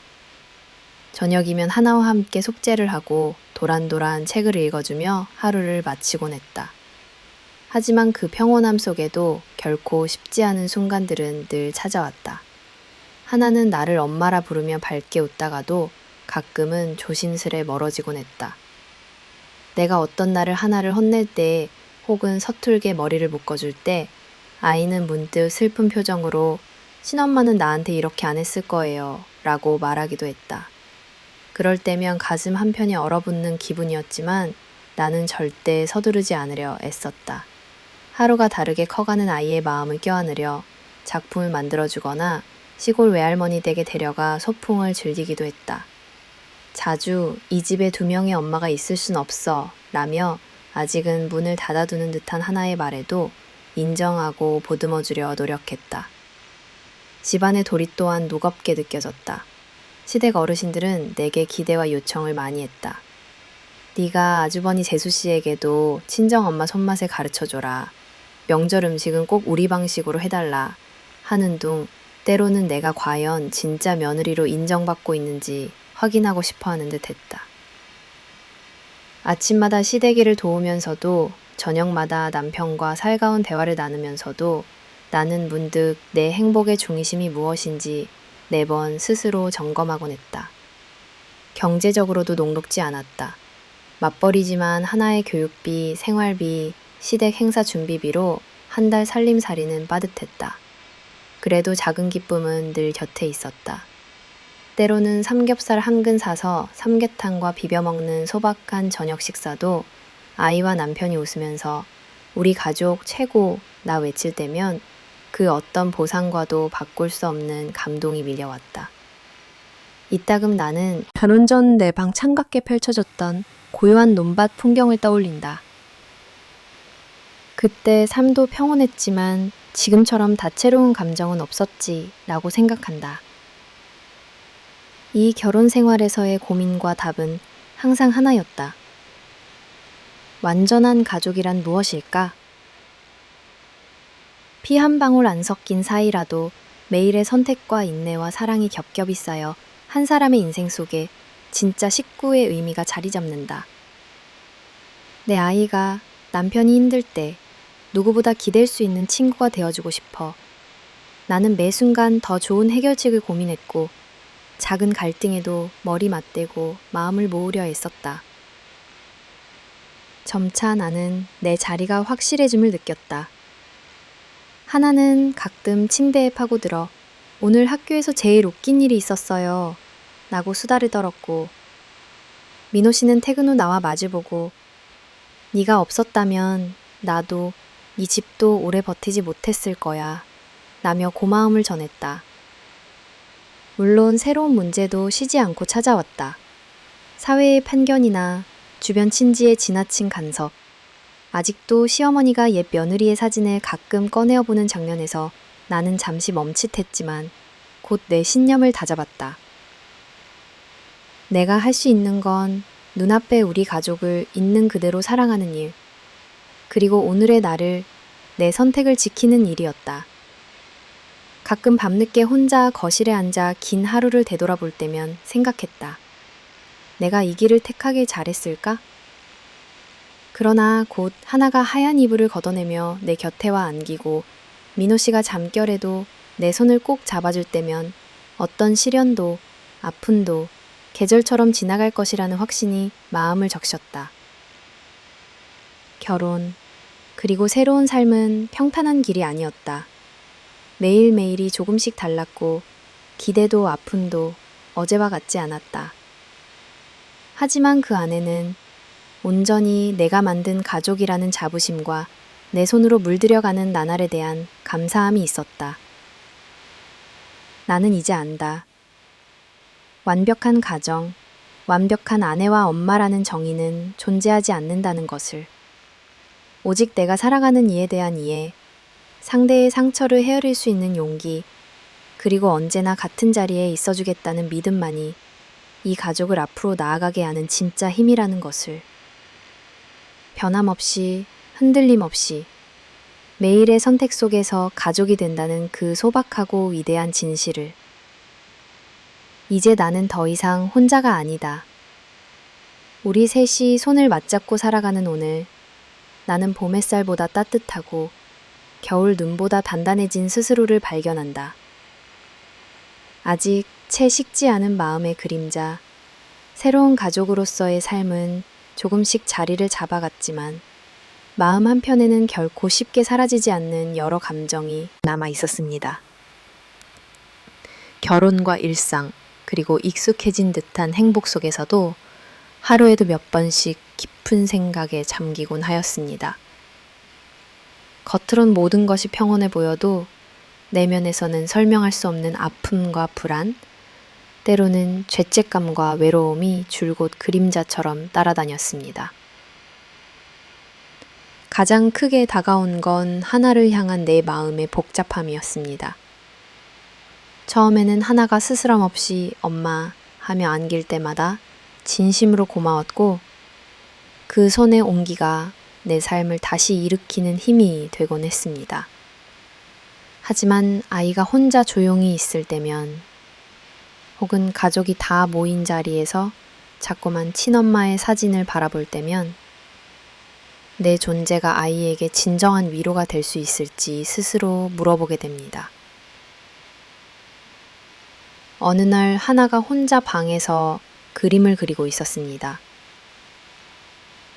저녁이면 하나와 함께 숙제를 하고 도란도란 책을 읽어주며 하루를 마치곤 했다. 하지만 그 평온함 속에도 결코 쉽지 않은 순간들은 늘 찾아왔다. 하나는 나를 엄마라 부르며 밝게 웃다가도 가끔은 조심스레 멀어지곤 했다. 내가 어떤 날을 하나를 혼낼 때 혹은 서툴게 머리를 묶어줄 때 아이는 문득 슬픈 표정으로 친엄마는 나한테 이렇게 안 했을 거예요 라고 말하기도 했다. 그럴 때면 가슴 한편이 얼어붙는 기분이었지만 나는 절대 서두르지 않으려 애썼다. 하루가 다르게 커가는 아이의 마음을 껴안으려 작품을 만들어주거나 시골 외할머니 댁에 데려가 소풍을 즐기기도 했다. 자주 이 집에 두 명의 엄마가 있을 순 없어 라며 아직은 문을 닫아두는 듯한 하나의 말에도 인정하고 보듬어주려 노력했다. 집안의 도리 또한 무겁게 느껴졌다. 시댁 어르신들은 내게 기대와 요청을 많이 했다. 네가 아주버니 재수씨에게도 친정엄마 손맛을 가르쳐줘라. 명절 음식은 꼭 우리 방식으로 해달라. 하는 둥 때로는 내가 과연 진짜 며느리로 인정받고 있는지 확인하고 싶어 하는 듯 했다. 아침마다 시댁일을 도우면서도 저녁마다 남편과 살가운 대화를 나누면서도 나는 문득 내 행복의 중심이 무엇인지 매번 스스로 점검하곤 했다. 경제적으로도 녹록지 않았다. 맞벌이지만 하나의 교육비, 생활비, 시댁 행사 준비비로 한 달 살림살이는 빠듯했다. 그래도 작은 기쁨은 늘 곁에 있었다. 때로는 삼겹살 한 근 사서 삼계탕과 비벼 먹는 소박한 저녁 식사도 아이와 남편이 웃으면서 우리 가족 최고 나 외칠 때면 그 어떤 보상과도 바꿀 수 없는 감동이 밀려왔다. 이따금 나는 결혼 전 내 방 창밖에 펼쳐졌던 고요한 논밭 풍경을 떠올린다. 그때 삶도 평온했지만 지금처럼 다채로운 감정은 없었지 라고 생각한다. 이 결혼 생활에서의 고민과 답은 항상 하나였다. 완전한 가족이란 무엇일까? 피 한 방울 안 섞인 사이라도 매일의 선택과 인내와 사랑이 겹겹이 쌓여 한 사람의 인생 속에 진짜 식구의 의미가 자리 잡는다. 내 아이가 남편이 힘들 때 누구보다 기댈 수 있는 친구가 되어주고 싶어. 나는 매 순간 더 좋은 해결책을 고민했고 작은 갈등에도 머리 맞대고 마음을 모으려 애썼다. 점차 나는 내 자리가 확실해짐을 느꼈다. 하나는 가끔 침대에 파고들어 오늘 학교에서 제일 웃긴 일이 있었어요 라고 수다를 떨었고, 민호 씨는 퇴근 후 나와 마주보고 네가 없었다면 나도 이 집도 오래 버티지 못했을 거야 라며 고마움을 전했다. 물론 새로운 문제도 쉬지 않고 찾아왔다. 사회의 편견이나 주변 친지의 지나친 간섭, 아직도 시어머니가 옛 며느리의 사진을 가끔 꺼내어 보는 장면에서 나는 잠시 멈칫했지만 곧 내 신념을 다잡았다. 내가 할 수 있는 건 눈앞에 우리 가족을 있는 그대로 사랑하는 일, 그리고 오늘의 나를, 내 선택을 지키는 일이었다. 가끔 밤늦게 혼자 거실에 앉아 긴 하루를 되돌아볼 때면 생각했다. 내가 이 길을 택하길 잘했을까? 그러나 곧 하나가 하얀 이불을 걷어내며 내 곁에 와 안기고 민호 씨가 잠결에도 내 손을 꼭 잡아줄 때면 어떤 시련도 아픔도 계절처럼 지나갈 것이라는 확신이 마음을 적셨다. 결혼, 그리고 새로운 삶은 평탄한 길이 아니었다. 매일매일이 조금씩 달랐고 기대도 아픔도 어제와 같지 않았다. 하지만 그 안에는 온전히 내가 만든 가족이라는 자부심과 내 손으로 물들여가는 나날에 대한 감사함이 있었다. 나는 이제 안다. 완벽한 가정, 완벽한 아내와 엄마라는 정의는 존재하지 않는다는 것을. 오직 내가 살아가는 이에 대한 이해, 상대의 상처를 헤아릴 수 있는 용기, 그리고 언제나 같은 자리에 있어주겠다는 믿음만이 이 가족을 앞으로 나아가게 하는 진짜 힘이라는 것을. 변함없이, 흔들림 없이, 매일의 선택 속에서 가족이 된다는 그 소박하고 위대한 진실을. 이제 나는 더 이상 혼자가 아니다. 우리 셋이 손을 맞잡고 살아가는 오늘, 나는 봄 햇살보다 따뜻하고 겨울 눈보다 단단해진 스스로를 발견한다. 아직 채 식지 않은 마음의 그림자, 새로운 가족으로서의 삶은 조금씩 자리를 잡아갔지만 마음 한편에는 결코 쉽게 사라지지 않는 여러 감정이 남아 있었습니다. 결혼과 일상, 그리고 익숙해진 듯한 행복 속에서도 하루에도 몇 번씩 깊은 생각에 잠기곤 하였습니다. 겉으론 모든 것이 평온해 보여도 내면에서는 설명할 수 없는 아픔과 불안, 때로는 죄책감과 외로움이 줄곧 그림자처럼 따라다녔습니다. 가장 크게 다가온 건 하나를 향한 내 마음의 복잡함이었습니다. 처음에는 하나가 스스럼 없이 엄마 하며 안길 때마다 진심으로 고마웠고 그 손의 온기가 내 삶을 다시 일으키는 힘이 되곤 했습니다. 하지만 아이가 혼자 조용히 있을 때면 혹은 가족이 다 모인 자리에서 자꾸만 친엄마의 사진을 바라볼 때면 내 존재가 아이에게 진정한 위로가 될 수 있을지 스스로 물어보게 됩니다. 어느 날 하나가 혼자 방에서 그림을 그리고 있었습니다.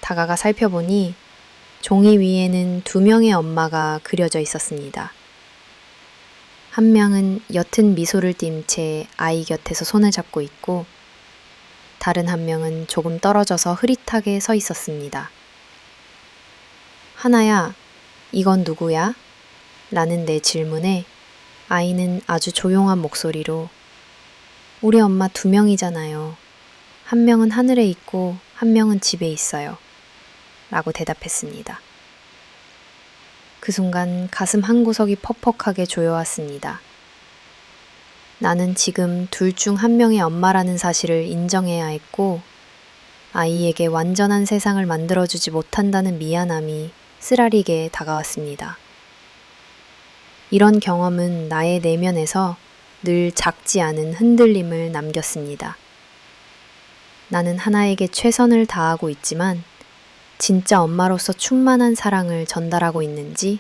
다가가 살펴보니 종이 위에는 2명의 엄마가 그려져 있었습니다. 한 명은 옅은 미소를 띈 채 아이 곁에서 손을 잡고 있고, 다른 한 명은 조금 떨어져서 흐릿하게 서 있었습니다. 하나야, 이건 누구야? 라는 내 질문에 아이는 아주 조용한 목소리로 우리 엄마 2명이잖아요. 한 명은 하늘에 있고 한 명은 집에 있어요. 라고 대답했습니다. 그 순간 가슴 한구석이 퍽퍽하게 조여왔습니다. 나는 지금 둘 중 한 명의 엄마라는 사실을 인정해야 했고, 아이에게 완전한 세상을 만들어주지 못한다는 미안함이 쓰라리게 다가왔습니다. 이런 경험은 나의 내면에서 늘 작지 않은 흔들림을 남겼습니다. 나는 하나에게 최선을 다하고 있지만 진짜 엄마로서 충만한 사랑을 전달하고 있는지,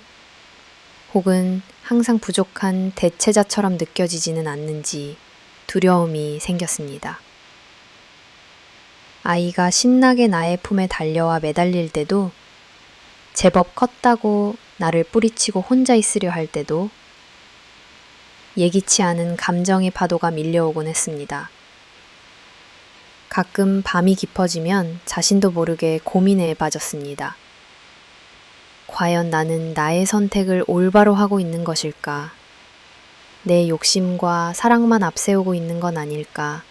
혹은 항상 부족한 대체자처럼 느껴지지는 않는지 두려움이 생겼습니다. 아이가 신나게 나의 품에 달려와 매달릴 때도, 제법 컸다고 나를 뿌리치고 혼자 있으려 할 때도 예기치 않은 감정의 파도가 밀려오곤 했습니다. 가끔 밤이 깊어지면 자신도 모르게 고민에 빠졌습니다. 과연 나는 나의 선택을 올바로 하고 있는 것일까? 내 욕심과 사랑만 앞세우고 있는 건 아닐까?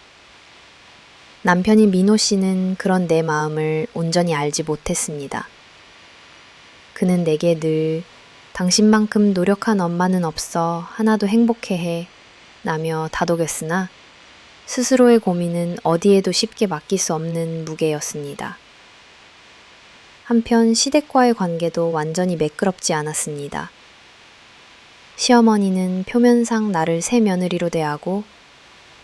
남편인 민호 씨는 그런 내 마음을 온전히 알지 못했습니다. 그는 내게 늘 당신만큼 노력한 엄마는 없어 하나도 행복해해 라며 다독였으나 스스로의 고민은 어디에도 쉽게 맡길 수 없는 무게였습니다. 한편 시댁과의 관계도 완전히 매끄럽지 않았습니다. 시어머니는 표면상 나를 새 며느리로 대하고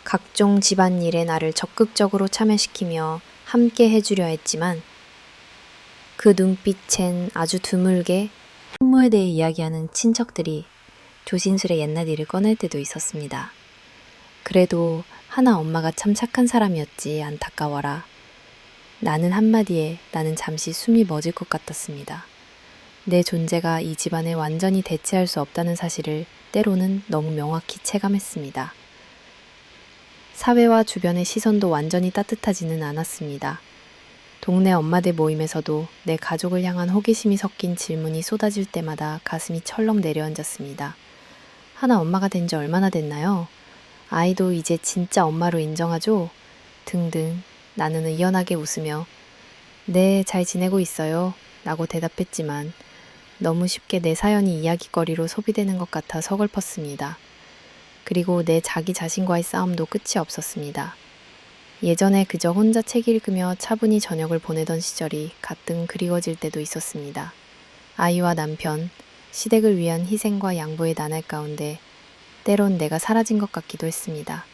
각종 집안일에 나를 적극적으로 참여시키며 함께 해주려 했지만, 그 눈빛엔 아주 드물게 풍무에 대해 이야기하는 친척들이 조심스레 옛날 일을 꺼낼 때도 있었습니다. 그래도 하나 엄마가 참 착한 사람이었지 안타까워라. 나는 한마디에 나는 잠시 숨이 멎을 것 같았습니다. 내 존재가 이 집안에 완전히 대체할 수 없다는 사실을 때로는 너무 명확히 체감했습니다. 사회와 주변의 시선도 완전히 따뜻하지는 않았습니다. 동네 엄마들 모임에서도 내 가족을 향한 호기심이 섞인 질문이 쏟아질 때마다 가슴이 철렁 내려앉았습니다. 하나 엄마가 된 지 얼마나 됐나요? 아이도 이제 진짜 엄마로 인정하죠? 등등. 나는 의연하게 웃으며 네, 잘 지내고 있어요 라고 대답했지만 너무 쉽게 내 사연이 이야기거리로 소비되는 것 같아 서글펐습니다. 그리고 내 자기 자신과의 싸움도 끝이 없었습니다. 예전에 그저 혼자 책 읽으며 차분히 저녁을 보내던 시절이 가끔 그리워질 때도 있었습니다. 아이와 남편, 시댁을 위한 희생과 양보의 나날 가운데 때론 내가 사라진 것 같기도 했습니다.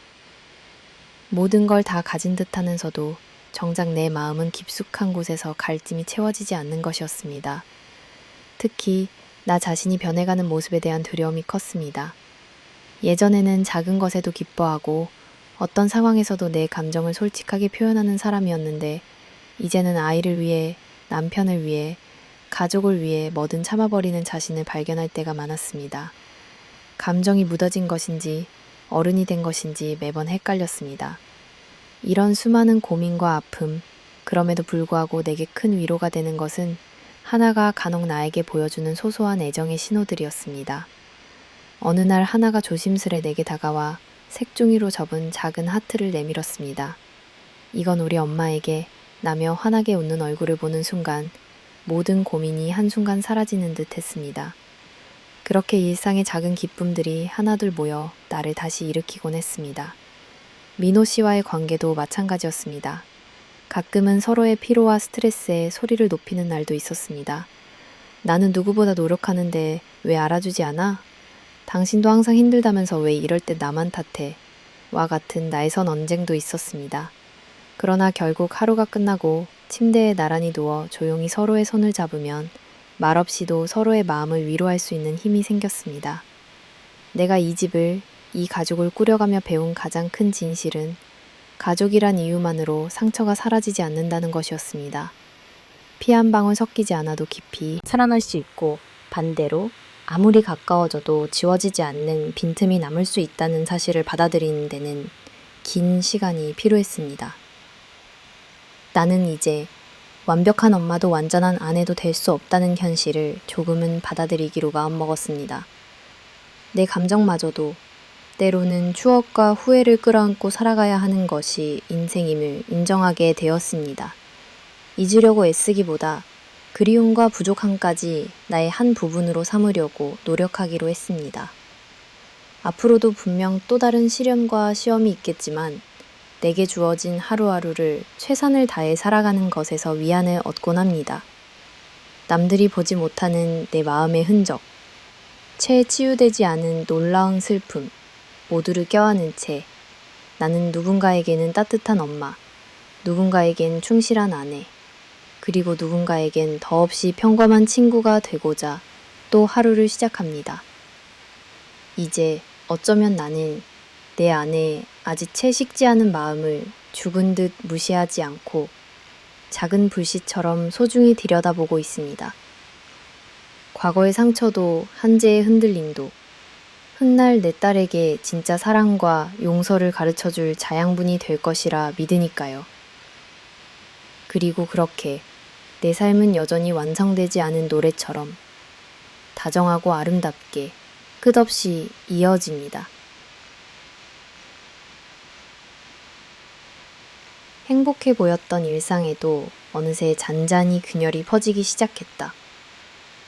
모든 걸 다 가진 듯 하면서도 정작 내 마음은 깊숙한 곳에서 갈증이 채워지지 않는 것이었습니다. 특히 나 자신이 변해가는 모습에 대한 두려움이 컸습니다. 예전에는 작은 것에도 기뻐하고 어떤 상황에서도 내 감정을 솔직하게 표현하는 사람이었는데, 이제는 아이를 위해, 남편을 위해, 가족을 위해 뭐든 참아버리는 자신을 발견할 때가 많았습니다. 감정이 묻어진 것인지 어른이 된 것인지 매번 헷갈렸습니다. 이런 수많은 고민과 아픔, 그럼에도 불구하고 내게 큰 위로가 되는 것은 하나가 간혹 나에게 보여주는 소소한 애정의 신호들이었습니다. 어느 날 하나가 조심스레 내게 다가와 색종이로 접은 작은 하트를 내밀었습니다. 이건 우리 엄마에게 라며 환하게 웃는 얼굴을 보는 순간 모든 고민이 한순간 사라지는 듯 했습니다. 그렇게 일상의 작은 기쁨들이 하나둘 모여 나를 다시 일으키곤 했습니다. 민호 씨와의 관계도 마찬가지였습니다. 가끔은 서로의 피로와 스트레스에 소리를 높이는 날도 있었습니다. 나는 누구보다 노력하는데 왜 알아주지 않아? 당신도 항상 힘들다면서 왜 이럴 때 나만 탓해? 와 같은 날선 언쟁도 있었습니다. 그러나 결국 하루가 끝나고 침대에 나란히 누워 조용히 서로의 손을 잡으면 말없이도 서로의 마음을 위로할 수 있는 힘이 생겼습니다. 내가 이 집을, 이 가족을 꾸려가며 배운 가장 큰 진실은 가족이란 이유만으로 상처가 사라지지 않는다는 것이었습니다. 피 한 방울 섞이지 않아도 깊이 살아날 수 있고, 반대로 아무리 가까워져도 지워지지 않는 빈틈이 남을 수 있다는 사실을 받아들이는 데는 긴 시간이 필요했습니다. 나는 이제 완벽한 엄마도 완전한 아내도 될 수 없다는 현실을 조금은 받아들이기로 마음먹었습니다. 내 감정마저도 때로는 추억과 후회를 끌어안고 살아가야 하는 것이 인생임을 인정하게 되었습니다. 잊으려고 애쓰기보다 그리움과 부족함까지 나의 한 부분으로 삼으려고 노력하기로 했습니다. 앞으로도 분명 또 다른 시련과 시험이 있겠지만 내게 주어진 하루하루를 최선을 다해 살아가는 것에서 위안을 얻곤 합니다. 남들이 보지 못하는 내 마음의 흔적, 채 치유되지 않은 놀라운 슬픔, 모두를 껴안은 채 나는 누군가에게는 따뜻한 엄마, 누군가에겐 충실한 아내, 그리고 누군가에겐 더없이 평범한 친구가 되고자 또 하루를 시작합니다. 이제 어쩌면 나는 내 안에 아직 채 식지 않은 마음을 죽은 듯 무시하지 않고 작은 불씨처럼 소중히 들여다보고 있습니다. 과거의 상처도 한재의 흔들림도 훗날 내 딸에게 진짜 사랑과 용서를 가르쳐줄 자양분이 될 것이라 믿으니까요. 그리고 그렇게 내 삶은 여전히 완성되지 않은 노래처럼 다정하고 아름답게 끝없이 이어집니다. 행복해 보였던 일상에도 어느새 잔잔히 균열이 퍼지기 시작했다.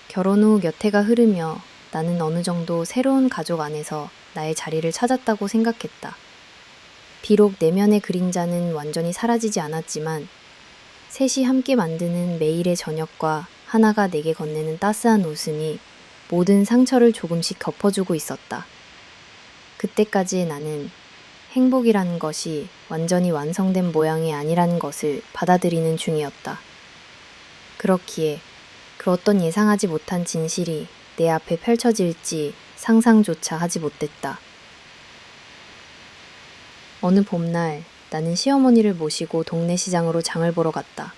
결혼 후 몇 해가 흐르며 나는 어느 정도 새로운 가족 안에서 나의 자리를 찾았다고 생각했다. 비록 내면의 그림자는 완전히 사라지지 않았지만 셋이 함께 만드는 매일의 저녁과 하나가 내게 건네는 따스한 웃음이 모든 상처를 조금씩 덮어주고 있었다. 그때까지 나는 행복이라는 것이 완전히 완성된 모양이 아니라는 것을 받아들이는 중이었다. 그렇기에 그 어떤 예상하지 못한 진실이 내 앞에 펼쳐질지 상상조차 하지 못했다. 어느 봄날 나는 시어머니를 모시고 동네 시장으로 장을 보러 갔다.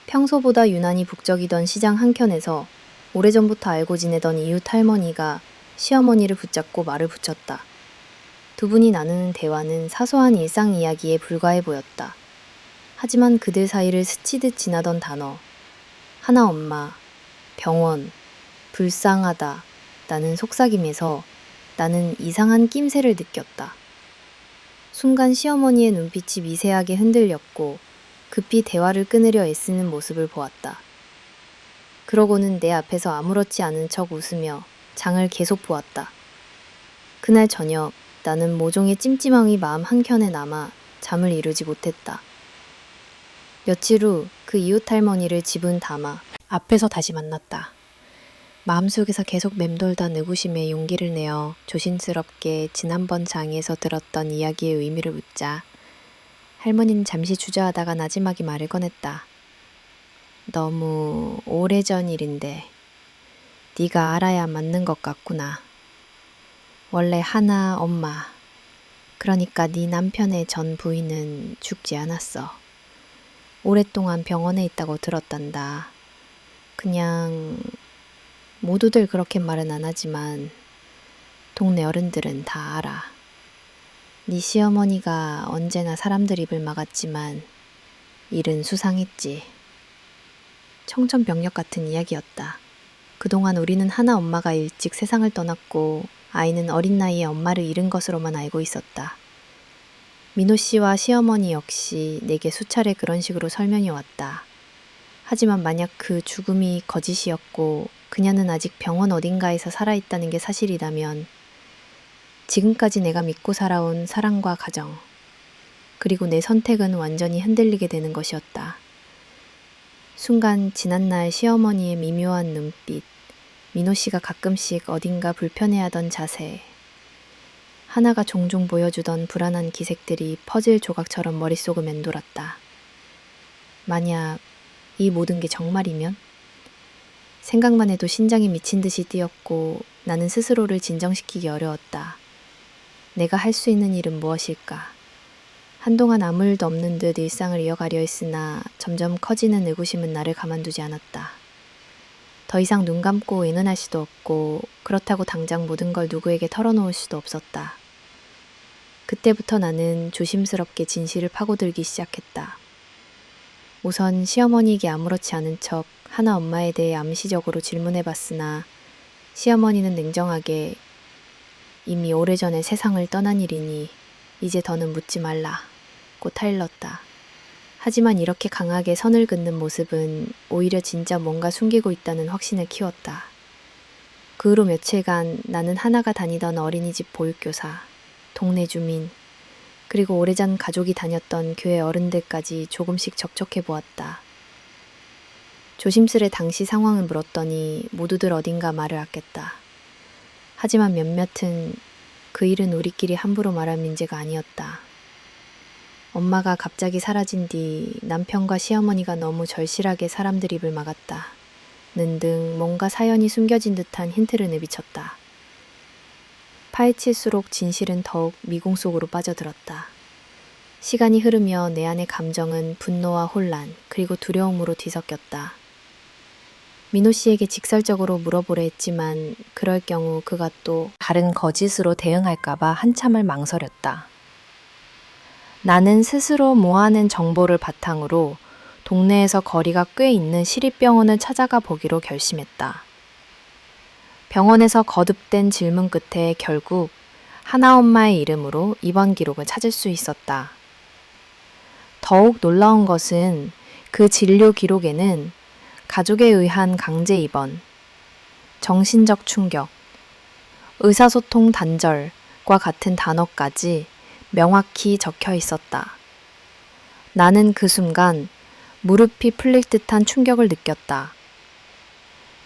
평소보다 유난히 북적이던 시장 한켠에서 오래전부터 알고 지내던 이웃 할머니가 시어머니를 붙잡고 말을 붙였다. 두 분이 나누는 대화는 사소한 일상 이야기에 불과해 보였다. 하지만 그들 사이를 스치듯 지나던 단어, 하나 엄마, 병원, 불쌍하다, 라는 속삭임에서 나는 이상한 낌새를 느꼈다. 순간 시어머니의 눈빛이 미세하게 흔들렸고 급히 대화를 끊으려 애쓰는 모습을 보았다. 그러고는 내 앞에서 아무렇지 않은 척 웃으며 장을 계속 보았다. 그날 저녁 나는 모종의 찜찜함이 마음 한켠에 남아 잠을 이루지 못했다. 며칠 후 그 이웃 할머니를 지분 담아 앞에서 다시 만났다. 마음속에서 계속 맴돌던 의구심에 용기를 내어 조심스럽게 지난번 장에서 들었던 이야기의 의미를 묻자 할머니는 잠시 주저하다가 나지막이 말을 꺼냈다. 너무 오래전 일인데 네가 알아야 맞는 것 같구나. 원래 하나 엄마, 그러니까 네 남편의 전 부인은 죽지 않았어. 오랫동안 병원에 있다고 들었단다. 그냥 모두들 그렇게 말은 안 하지만 동네 어른들은 다 알아. 네 시어머니가 언제나 사람들 입을 막았지만 일은 수상했지. 청천벽력 같은 이야기였다. 그동안 우리는 하나 엄마가 일찍 세상을 떠났고 아이는 어린 나이에 엄마를 잃은 것으로만 알고 있었다. 민호 씨와 시어머니 역시 내게 수차례 그런 식으로 설명해 왔다. 하지만 만약 그 죽음이 거짓이었고 그녀는 아직 병원 어딘가에서 살아있다는 게 사실이라면 지금까지 내가 믿고 살아온 사랑과 가정, 그리고 내 선택은 완전히 흔들리게 되는 것이었다. 순간 지난날 시어머니의 미묘한 눈빛, 민호 씨가 가끔씩 어딘가 불편해하던 자세, 하나가 종종 보여주던 불안한 기색들이 퍼즐 조각처럼 머릿속을 맴돌았다. 만약 이 모든 게 정말이면? 생각만 해도 심장이 미친 듯이 뛰었고 나는 스스로를 진정시키기 어려웠다. 내가 할 수 있는 일은 무엇일까? 한동안 아무 일도 없는 듯 일상을 이어가려 했으나 점점 커지는 의구심은 나를 가만두지 않았다. 더 이상 눈 감고 의논할 수도 없고 그렇다고 당장 모든 걸 누구에게 털어놓을 수도 없었다. 그때부터 나는 조심스럽게 진실을 파고들기 시작했다. 우선 시어머니에게 아무렇지 않은 척 하나 엄마에 대해 암시적으로 질문해봤으나 시어머니는 냉정하게 이미 오래전에 세상을 떠난 일이니 이제 더는 묻지 말라 고 타일렀다. 하지만 이렇게 강하게 선을 긋는 모습은 오히려 진짜 뭔가 숨기고 있다는 확신을 키웠다. 그 후로 며칠간 나는 하나가 다니던 어린이집 보육교사, 동네 주민, 그리고 오래전 가족이 다녔던 교회 어른들까지 조금씩 접촉해 보았다. 조심스레 당시 상황을 물었더니 모두들 어딘가 말을 아꼈다. 하지만 몇몇은 그 일은 우리끼리 함부로 말할 문제가 아니었다. 엄마가 갑자기 사라진 뒤 남편과 시어머니가 너무 절실하게 사람들 입을 막았다. 는 등 뭔가 사연이 숨겨진 듯한 힌트를 내비쳤다. 파헤칠수록 진실은 더욱 미궁 속으로 빠져들었다. 시간이 흐르며 내 안의 감정은 분노와 혼란 그리고 두려움으로 뒤섞였다. 민호 씨에게 직설적으로 물어보려 했지만 그럴 경우 그가 또 다른 거짓으로 대응할까봐 한참을 망설였다. 나는 스스로 모아낸 정보를 바탕으로 동네에서 거리가 꽤 있는 시립병원을 찾아가 보기로 결심했다. 병원에서 거듭된 질문 끝에 결국 하나엄마의 이름으로 입원 기록을 찾을 수 있었다. 더욱 놀라운 것은 그 진료 기록에는 가족에 의한 강제 입원, 정신적 충격, 의사소통 단절과 같은 단어까지 명확히 적혀 있었다. 나는 그 순간 무릎이 풀릴 듯한 충격을 느꼈다.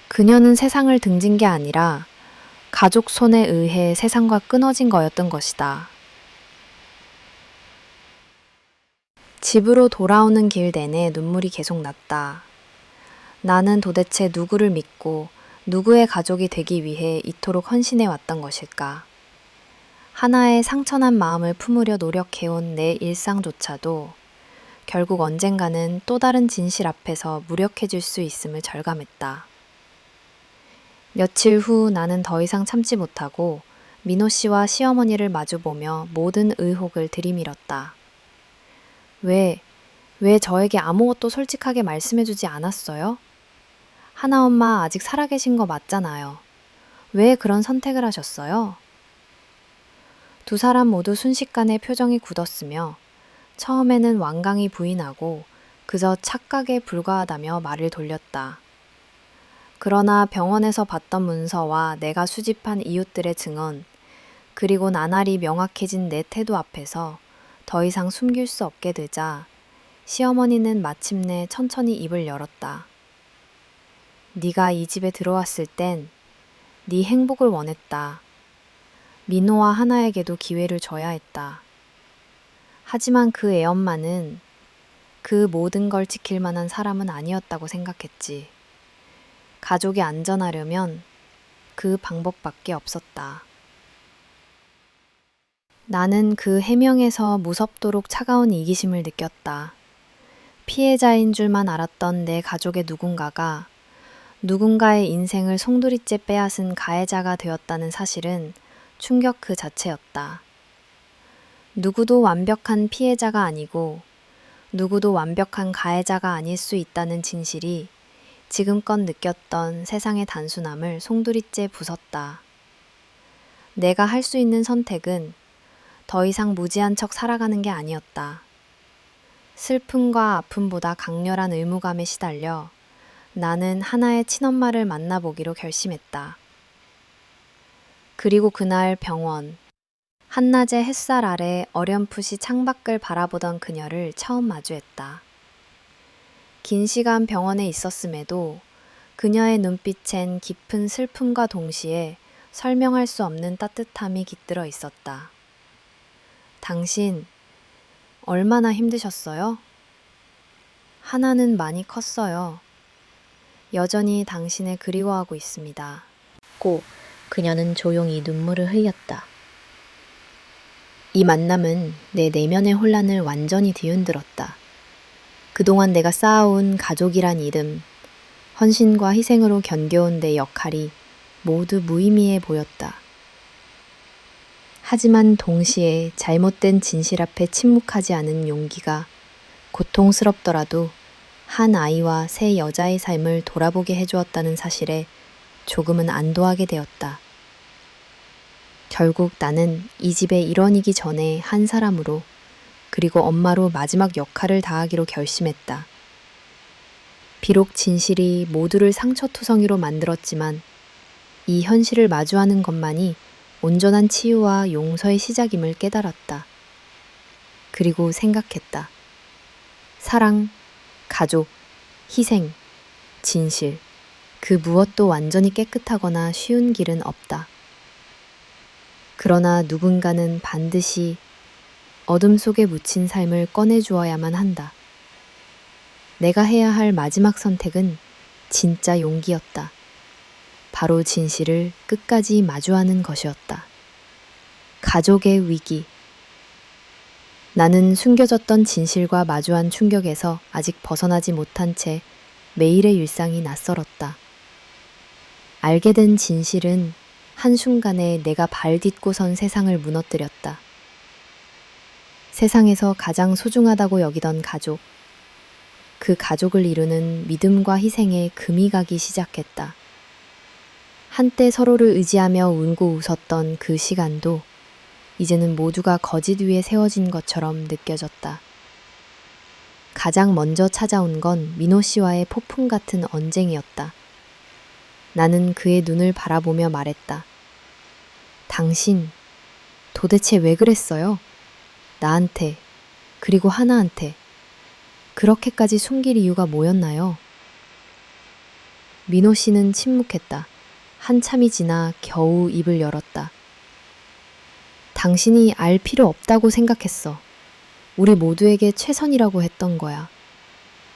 그녀는 세상을 등진 게 아니라 가족 손에 의해 세상과 끊어진 거였던 것이다. 집으로 돌아오는 길 내내 눈물이 계속 났다. 나는 도대체 누구를 믿고 누구의 가족이 되기 위해 이토록 헌신해 왔던 것일까? 하나의 상처난 마음을 품으려 노력해온 내 일상조차도 결국 언젠가는 또 다른 진실 앞에서 무력해질 수 있음을 절감했다. 며칠 후 나는 더 이상 참지 못하고 민호 씨와 시어머니를 마주보며 모든 의혹을 들이밀었다. 왜 저에게 아무것도 솔직하게 말씀해주지 않았어요? 하나엄마 아직 살아계신 거 맞잖아요. 왜 그런 선택을 하셨어요? 두 사람 모두 순식간에 표정이 굳었으며 처음에는 완강히 부인하고 그저 착각에 불과하다며 말을 돌렸다. 그러나 병원에서 봤던 문서와 내가 수집한 이웃들의 증언, 그리고 나날이 명확해진 내 태도 앞에서 더 이상 숨길 수 없게 되자 시어머니는 마침내 천천히 입을 열었다. 네가 이 집에 들어왔을 땐 네 행복을 원했다. 민호와 하나에게도 기회를 줘야 했다. 하지만 그 애엄마는 그 모든 걸 지킬 만한 사람은 아니었다고 생각했지. 가족이 안전하려면 그 방법밖에 없었다. 나는 그 해명에서 무섭도록 차가운 이기심을 느꼈다. 피해자인 줄만 알았던 내 가족의 누군가가 누군가의 인생을 송두리째 빼앗은 가해자가 되었다는 사실은 충격 그 자체였다. 누구도 완벽한 피해자가 아니고 누구도 완벽한 가해자가 아닐 수 있다는 진실이 지금껏 느꼈던 세상의 단순함을 송두리째 부쉈다. 내가 할 수 있는 선택은 더 이상 무지한 척 살아가는 게 아니었다. 슬픔과 아픔보다 강렬한 의무감에 시달려 나는 하나의 친엄마를 만나보기로 결심했다. 그리고 그날 병원, 한낮의 햇살 아래 어렴풋이 창밖을 바라보던 그녀를 처음 마주했다. 긴 시간 병원에 있었음에도 그녀의 눈빛엔 깊은 슬픔과 동시에 설명할 수 없는 따뜻함이 깃들어 있었다. 당신, 얼마나 힘드셨어요? 하나는 많이 컸어요. 여전히 당신을 그리워하고 있습니다. 고 그녀는 조용히 눈물을 흘렸다. 이 만남은 내 내면의 혼란을 완전히 뒤흔들었다. 그동안 내가 쌓아온 가족이란 이름, 헌신과 희생으로 견뎌온 내 역할이 모두 무의미해 보였다. 하지만 동시에 잘못된 진실 앞에 침묵하지 않은 용기가 고통스럽더라도 한 아이와 세 여자의 삶을 돌아보게 해주었다는 사실에 조금은 안도하게 되었다. 결국 나는 이 집의 일원이기 전에 한 사람으로, 그리고 엄마로 마지막 역할을 다하기로 결심했다. 비록 진실이 모두를 상처투성이로 만들었지만 이 현실을 마주하는 것만이 온전한 치유와 용서의 시작임을 깨달았다. 그리고 생각했다. 사랑, 가족, 희생, 진실, 그 무엇도 완전히 깨끗하거나 쉬운 길은 없다. 그러나 누군가는 반드시 어둠 속에 묻힌 삶을 꺼내주어야만 한다. 내가 해야 할 마지막 선택은 진짜 용기였다. 바로 진실을 끝까지 마주하는 것이었다. 가족의 위기. 나는 숨겨졌던 진실과 마주한 충격에서 아직 벗어나지 못한 채 매일의 일상이 낯설었다. 알게 된 진실은 한순간에 내가 발 딛고 선 세상을 무너뜨렸다. 세상에서 가장 소중하다고 여기던 가족, 그 가족을 이루는 믿음과 희생에 금이 가기 시작했다. 한때 서로를 의지하며 울고 웃었던 그 시간도 이제는 모두가 거짓 위에 세워진 것처럼 느껴졌다. 가장 먼저 찾아온 건 민호 씨와의 폭풍 같은 언쟁이었다. 나는 그의 눈을 바라보며 말했다. 당신, 도대체 왜 그랬어요? 나한테, 그리고 하나한테. 그렇게까지 숨길 이유가 뭐였나요? 민호 씨는 침묵했다. 한참이 지나 겨우 입을 열었다. 당신이 알 필요 없다고 생각했어. 우리 모두에게 최선이라고 했던 거야.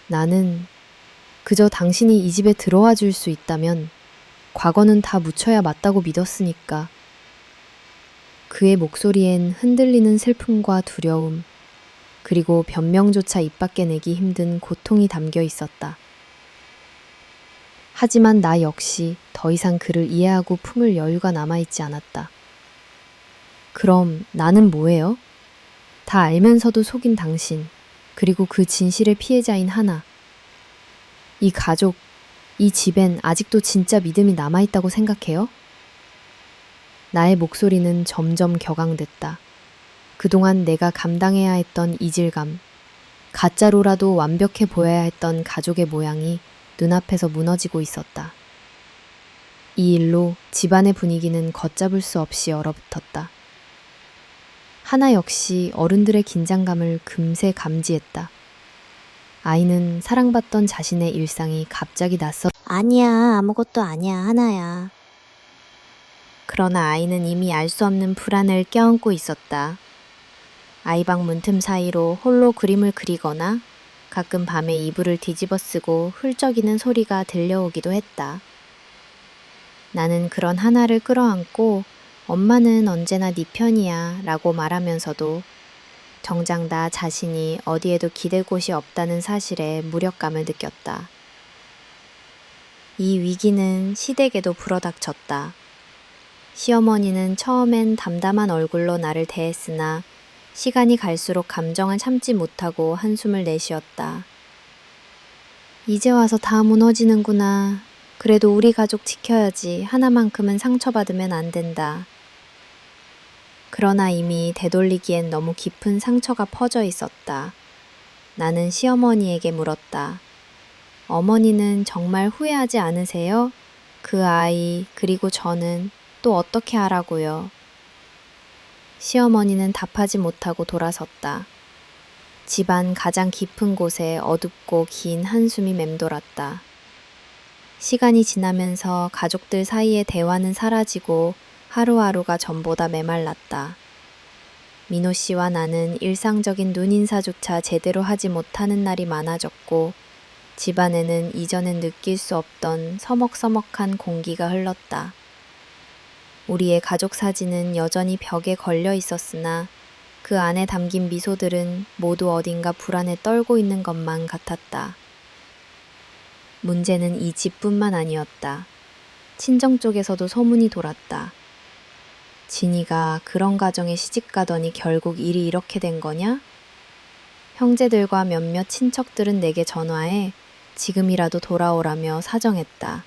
나는 그저 당신이 이 집에 들어와 줄 수 있다면 과거는 다 묻혀야 맞다고 믿었으니까. 그의 목소리엔 흔들리는 슬픔과 두려움, 그리고 변명조차 입 밖에 내기 힘든 고통이 담겨 있었다. 하지만 나 역시 더 이상 그를 이해하고 품을 여유가 남아있지 않았다. 그럼 나는 뭐예요? 다 알면서도 속인 당신, 그리고 그 진실의 피해자인 하나. 이 가족, 이 집엔 아직도 진짜 믿음이 남아있다고 생각해요? 나의 목소리는 점점 격앙됐다. 그동안 내가 감당해야 했던 이질감, 가짜로라도 완벽해 보여야 했던 가족의 모양이 눈앞에서 무너지고 있었다. 이 일로 집안의 분위기는 걷잡을 수 없이 얼어붙었다. 하나 역시 어른들의 긴장감을 금세 감지했다. 아이는 사랑받던 자신의 일상이 갑자기 아니야, 아무것도 아니야, 하나야. 그러나 아이는 이미 알 수 없는 불안을 껴안고 있었다. 아이방 문틈 사이로 홀로 그림을 그리거나 가끔 밤에 이불을 뒤집어 쓰고 훌쩍이는 소리가 들려오기도 했다. 나는 그런 하나를 끌어안고 엄마는 언제나 네 편이야 라고 말하면서도 정작 나 자신이 어디에도 기댈 곳이 없다는 사실에 무력감을 느꼈다. 이 위기는 시댁에도 불어닥쳤다. 시어머니는 처음엔 담담한 얼굴로 나를 대했으나 시간이 갈수록 감정을 참지 못하고 한숨을 내쉬었다. 이제 와서 다 무너지는구나. 그래도 우리 가족 지켜야지. 하나만큼은 상처받으면 안 된다. 그러나 이미 되돌리기엔 너무 깊은 상처가 퍼져 있었다. 나는 시어머니에게 물었다. 어머니는 정말 후회하지 않으세요? 그 아이, 그리고 저는 또 어떻게 하라고요? 시어머니는 답하지 못하고 돌아섰다. 집안 가장 깊은 곳에 어둡고 긴 한숨이 맴돌았다. 시간이 지나면서 가족들 사이의 대화는 사라지고 하루하루가 전보다 메말랐다. 민호 씨와 나는 일상적인 눈인사조차 제대로 하지 못하는 날이 많아졌고 집안에는 이전엔 느낄 수 없던 서먹서먹한 공기가 흘렀다. 우리의 가족 사진은 여전히 벽에 걸려 있었으나 그 안에 담긴 미소들은 모두 어딘가 불안에 떨고 있는 것만 같았다. 문제는 이 집뿐만 아니었다. 친정 쪽에서도 소문이 돌았다. 진이가 그런 가정에 시집가더니 결국 일이 이렇게 된 거냐? 형제들과 몇몇 친척들은 내게 전화해 지금이라도 돌아오라며 사정했다.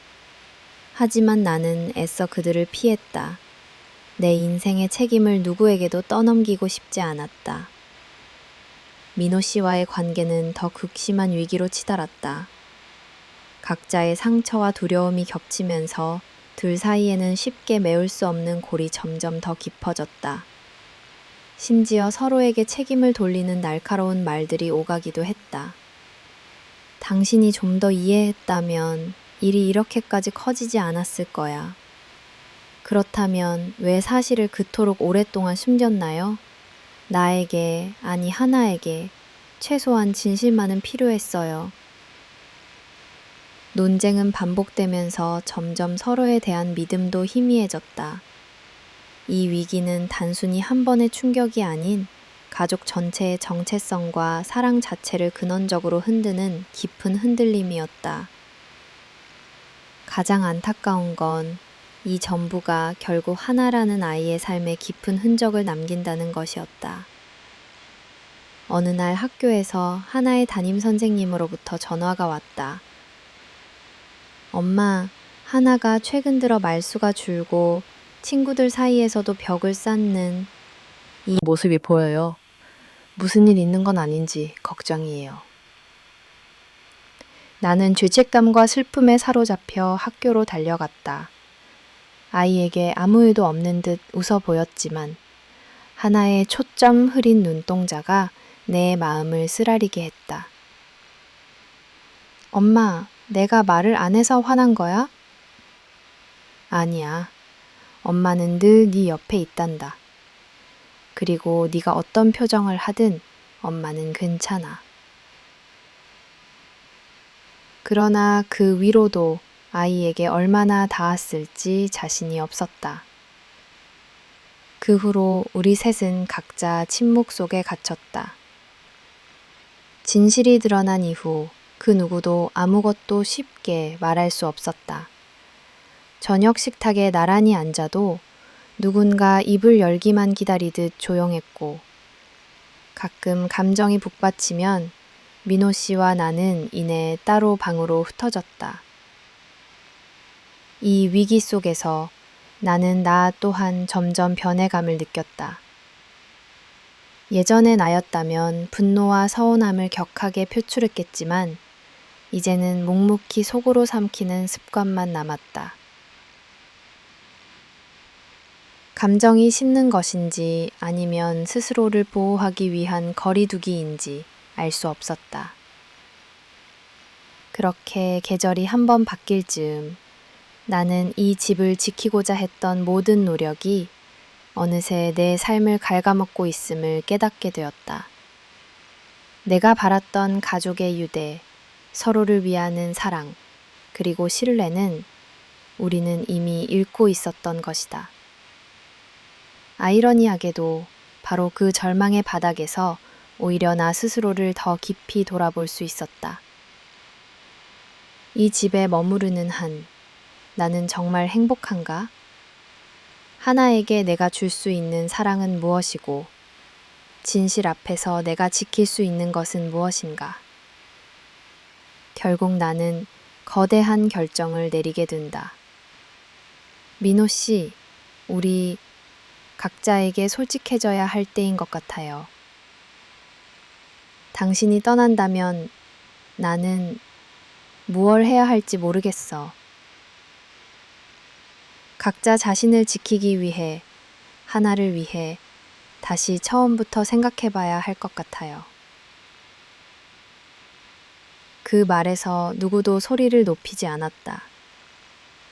하지만 나는 애써 그들을 피했다. 내 인생의 책임을 누구에게도 떠넘기고 싶지 않았다. 민호 씨와의 관계는 더 극심한 위기로 치달았다. 각자의 상처와 두려움이 겹치면서 둘 사이에는 쉽게 메울 수 없는 골이 점점 더 깊어졌다. 심지어 서로에게 책임을 돌리는 날카로운 말들이 오가기도 했다. 당신이 좀 더 이해했다면 일이 이렇게까지 커지지 않았을 거야. 그렇다면 왜 사실을 그토록 오랫동안 숨겼나요? 나에게, 아니 하나에게 최소한 진실만은 필요했어요. 논쟁은 반복되면서 점점 서로에 대한 믿음도 희미해졌다. 이 위기는 단순히 한 번의 충격이 아닌 가족 전체의 정체성과 사랑 자체를 근원적으로 흔드는 깊은 흔들림이었다. 가장 안타까운 건 이 전부가 결국 하나라는 아이의 삶에 깊은 흔적을 남긴다는 것이었다. 어느 날 학교에서 하나의 담임 선생님으로부터 전화가 왔다. 엄마, 하나가 최근 들어 말수가 줄고 친구들 사이에서도 벽을 쌓는 이 모습이 보여요. 무슨 일 있는 건 아닌지 걱정이에요. 나는 죄책감과 슬픔에 사로잡혀 학교로 달려갔다. 아이에게 아무 일도 없는 듯 웃어 보였지만 하나의 초점 흐린 눈동자가 내 마음을 쓰라리게 했다. 엄마, 내가 말을 안 해서 화난 거야? 아니야. 엄마는 늘 네 옆에 있단다. 그리고 네가 어떤 표정을 하든 엄마는 괜찮아. 그러나 그 위로도 아이에게 얼마나 닿았을지 자신이 없었다. 그 후로 우리 셋은 각자 침묵 속에 갇혔다. 진실이 드러난 이후 그 누구도 아무것도 쉽게 말할 수 없었다. 저녁 식탁에 나란히 앉아도 누군가 입을 열기만 기다리듯 조용했고 가끔 감정이 북받치면 민호 씨와 나는 이내 따로 방으로 흩어졌다. 이 위기 속에서 나는 나 또한 점점 변해감을 느꼈다. 예전의 나였다면 분노와 서운함을 격하게 표출했겠지만 이제는 묵묵히 속으로 삼키는 습관만 남았다. 감정이 식는 것인지 아니면 스스로를 보호하기 위한 거리두기인지 알 수 없었다. 그렇게 계절이 한 번 바뀔 즈음 나는 이 집을 지키고자 했던 모든 노력이 어느새 내 삶을 갉아먹고 있음을 깨닫게 되었다. 내가 바랐던 가족의 유대, 서로를 위하는 사랑, 그리고 신뢰는 우리는 이미 잃고 있었던 것이다. 아이러니하게도 바로 그 절망의 바닥에서 오히려 나 스스로를 더 깊이 돌아볼 수 있었다. 이 집에 머무르는 한 나는 정말 행복한가? 하나에게 내가 줄 수 있는 사랑은 무엇이고 진실 앞에서 내가 지킬 수 있는 것은 무엇인가? 결국 나는 거대한 결정을 내리게 된다. 민호 씨, 우리 각자에게 솔직해져야 할 때인 것 같아요. 당신이 떠난다면 나는 무얼 해야 할지 모르겠어. 각자 자신을 지키기 위해, 하나를 위해 다시 처음부터 생각해봐야 할 것 같아요. 그 말에서 누구도 소리를 높이지 않았다.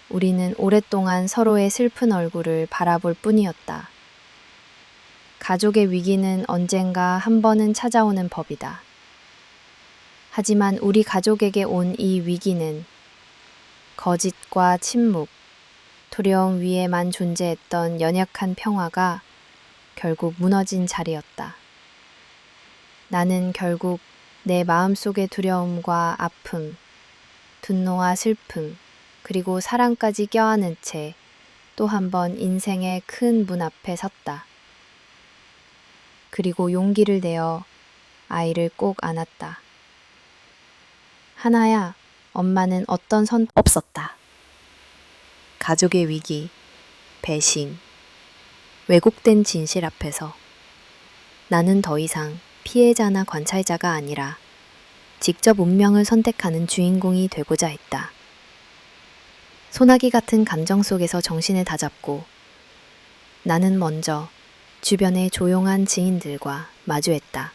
우리는 오랫동안 서로의 슬픈 얼굴을 바라볼 뿐이었다. 가족의 위기는 언젠가 한 번은 찾아오는 법이다. 하지만 우리 가족에게 온 이 위기는 거짓과 침묵, 두려움 위에만 존재했던 연약한 평화가 결국 무너진 자리였다. 나는 결국 내 마음속의 두려움과 아픔, 분노와 슬픔, 그리고 사랑까지 껴안은 채 또 한 번 인생의 큰 문 앞에 섰다. 그리고 용기를 내어 아이를 꼭 안았다. 하나야, 엄마는 어떤 선 없었다. 가족의 위기, 배신, 왜곡된 진실 앞에서 나는 더 이상 피해자나 관찰자가 아니라 직접 운명을 선택하는 주인공이 되고자 했다. 소나기 같은 감정 속에서 정신을 다잡고 나는 먼저 주변의 조용한 지인들과 마주했다.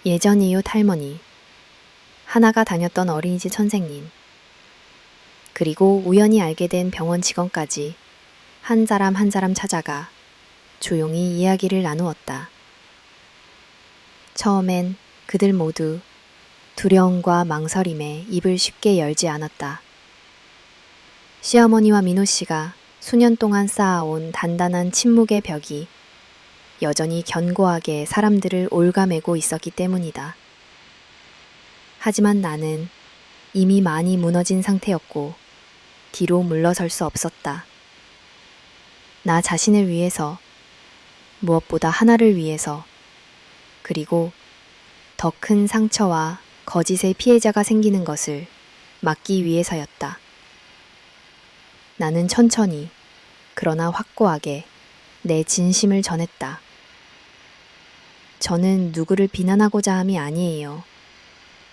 예전 이웃 할머니, 하나가 다녔던 어린이집 선생님, 그리고 우연히 알게 된 병원 직원까지 한 사람 한 사람 찾아가 조용히 이야기를 나누었다. 처음엔 그들 모두 두려움과 망설임에 입을 쉽게 열지 않았다. 시어머니와 민호 씨가 수년 동안 쌓아온 단단한 침묵의 벽이 여전히 견고하게 사람들을 옭아매고 있었기 때문이다. 하지만 나는 이미 많이 무너진 상태였고 뒤로 물러설 수 없었다. 나 자신을 위해서, 무엇보다 하나를 위해서, 그리고 더 큰 상처와 거짓의 피해자가 생기는 것을 막기 위해서였다. 나는 천천히, 그러나 확고하게 내 진심을 전했다. 저는 누구를 비난하고자 함이 아니에요.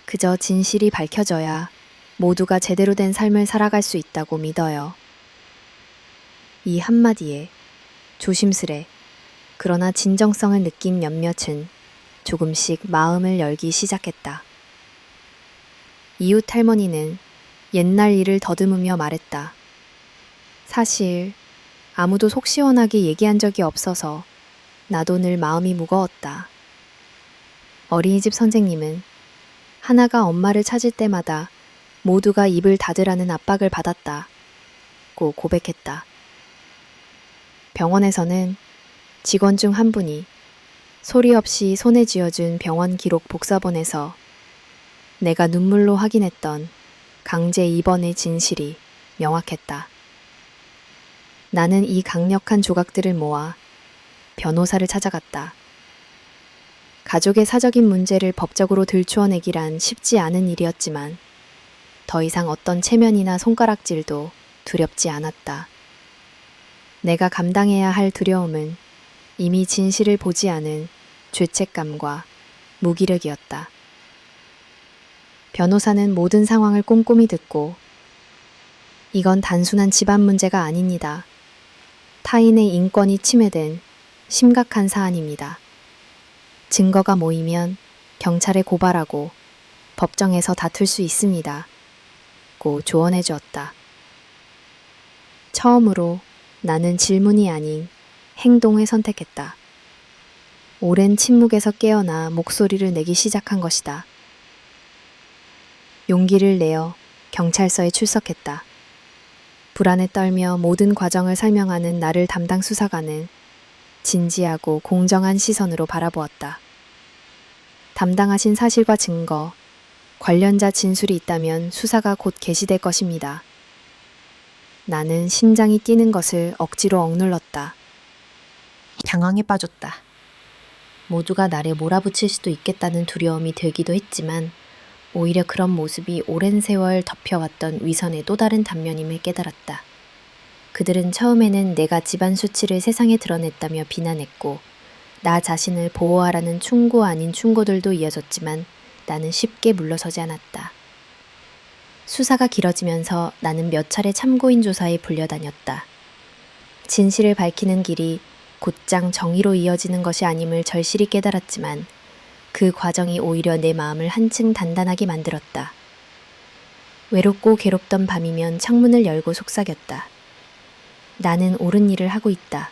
그저 진실이 밝혀져야 모두가 제대로 된 삶을 살아갈 수 있다고 믿어요. 이 한마디에 조심스레, 그러나 진정성을 느낀 몇몇은 조금씩 마음을 열기 시작했다. 이웃 할머니는 옛날 일을 더듬으며 말했다. 사실 아무도 속 시원하게 얘기한 적이 없어서 나도 늘 마음이 무거웠다. 어린이집 선생님은 하나가 엄마를 찾을 때마다 모두가 입을 닫으라는 압박을 받았다고 고백했다. 병원에서는 직원 중 한 분이 소리 없이 손에 쥐어준 병원 기록 복사본에서 내가 눈물로 확인했던 강제 입원의 진실이 명확했다. 나는 이 강력한 조각들을 모아 변호사를 찾아갔다. 가족의 사적인 문제를 법적으로 들추어내기란 쉽지 않은 일이었지만 더 이상 어떤 체면이나 손가락질도 두렵지 않았다. 내가 감당해야 할 두려움은 이미 진실을 보지 않은 죄책감과 무기력이었다. 변호사는 모든 상황을 꼼꼼히 듣고 이건 단순한 집안 문제가 아닙니다. 타인의 인권이 침해된 심각한 사안입니다. 증거가 모이면 경찰에 고발하고 법정에서 다툴 수 있습니다. 고 조언해 주었다. 처음으로 나는 질문이 아닌 행동을 선택했다. 오랜 침묵에서 깨어나 목소리를 내기 시작한 것이다. 용기를 내어 경찰서에 출석했다. 불안에 떨며 모든 과정을 설명하는 나를 담당 수사관은 진지하고 공정한 시선으로 바라보았다. 담당하신 사실과 증거, 관련자 진술이 있다면 수사가 곧 개시될 것입니다. 나는 심장이 뛰는 것을 억지로 억눌렀다. 당황에 빠졌다. 모두가 나를 몰아붙일 수도 있겠다는 두려움이 들기도 했지만 오히려 그런 모습이 오랜 세월 덮여왔던 위선의 또 다른 단면임을 깨달았다. 그들은 처음에는 내가 집안 수치를 세상에 드러냈다며 비난했고 나 자신을 보호하라는 충고 아닌 충고들도 이어졌지만 나는 쉽게 물러서지 않았다. 수사가 길어지면서 나는 몇 차례 참고인 조사에 불려다녔다. 진실을 밝히는 길이 곧장 정의로 이어지는 것이 아님을 절실히 깨달았지만 그 과정이 오히려 내 마음을 한층 단단하게 만들었다. 외롭고 괴롭던 밤이면 창문을 열고 속삭였다. 나는 옳은 일을 하고 있다.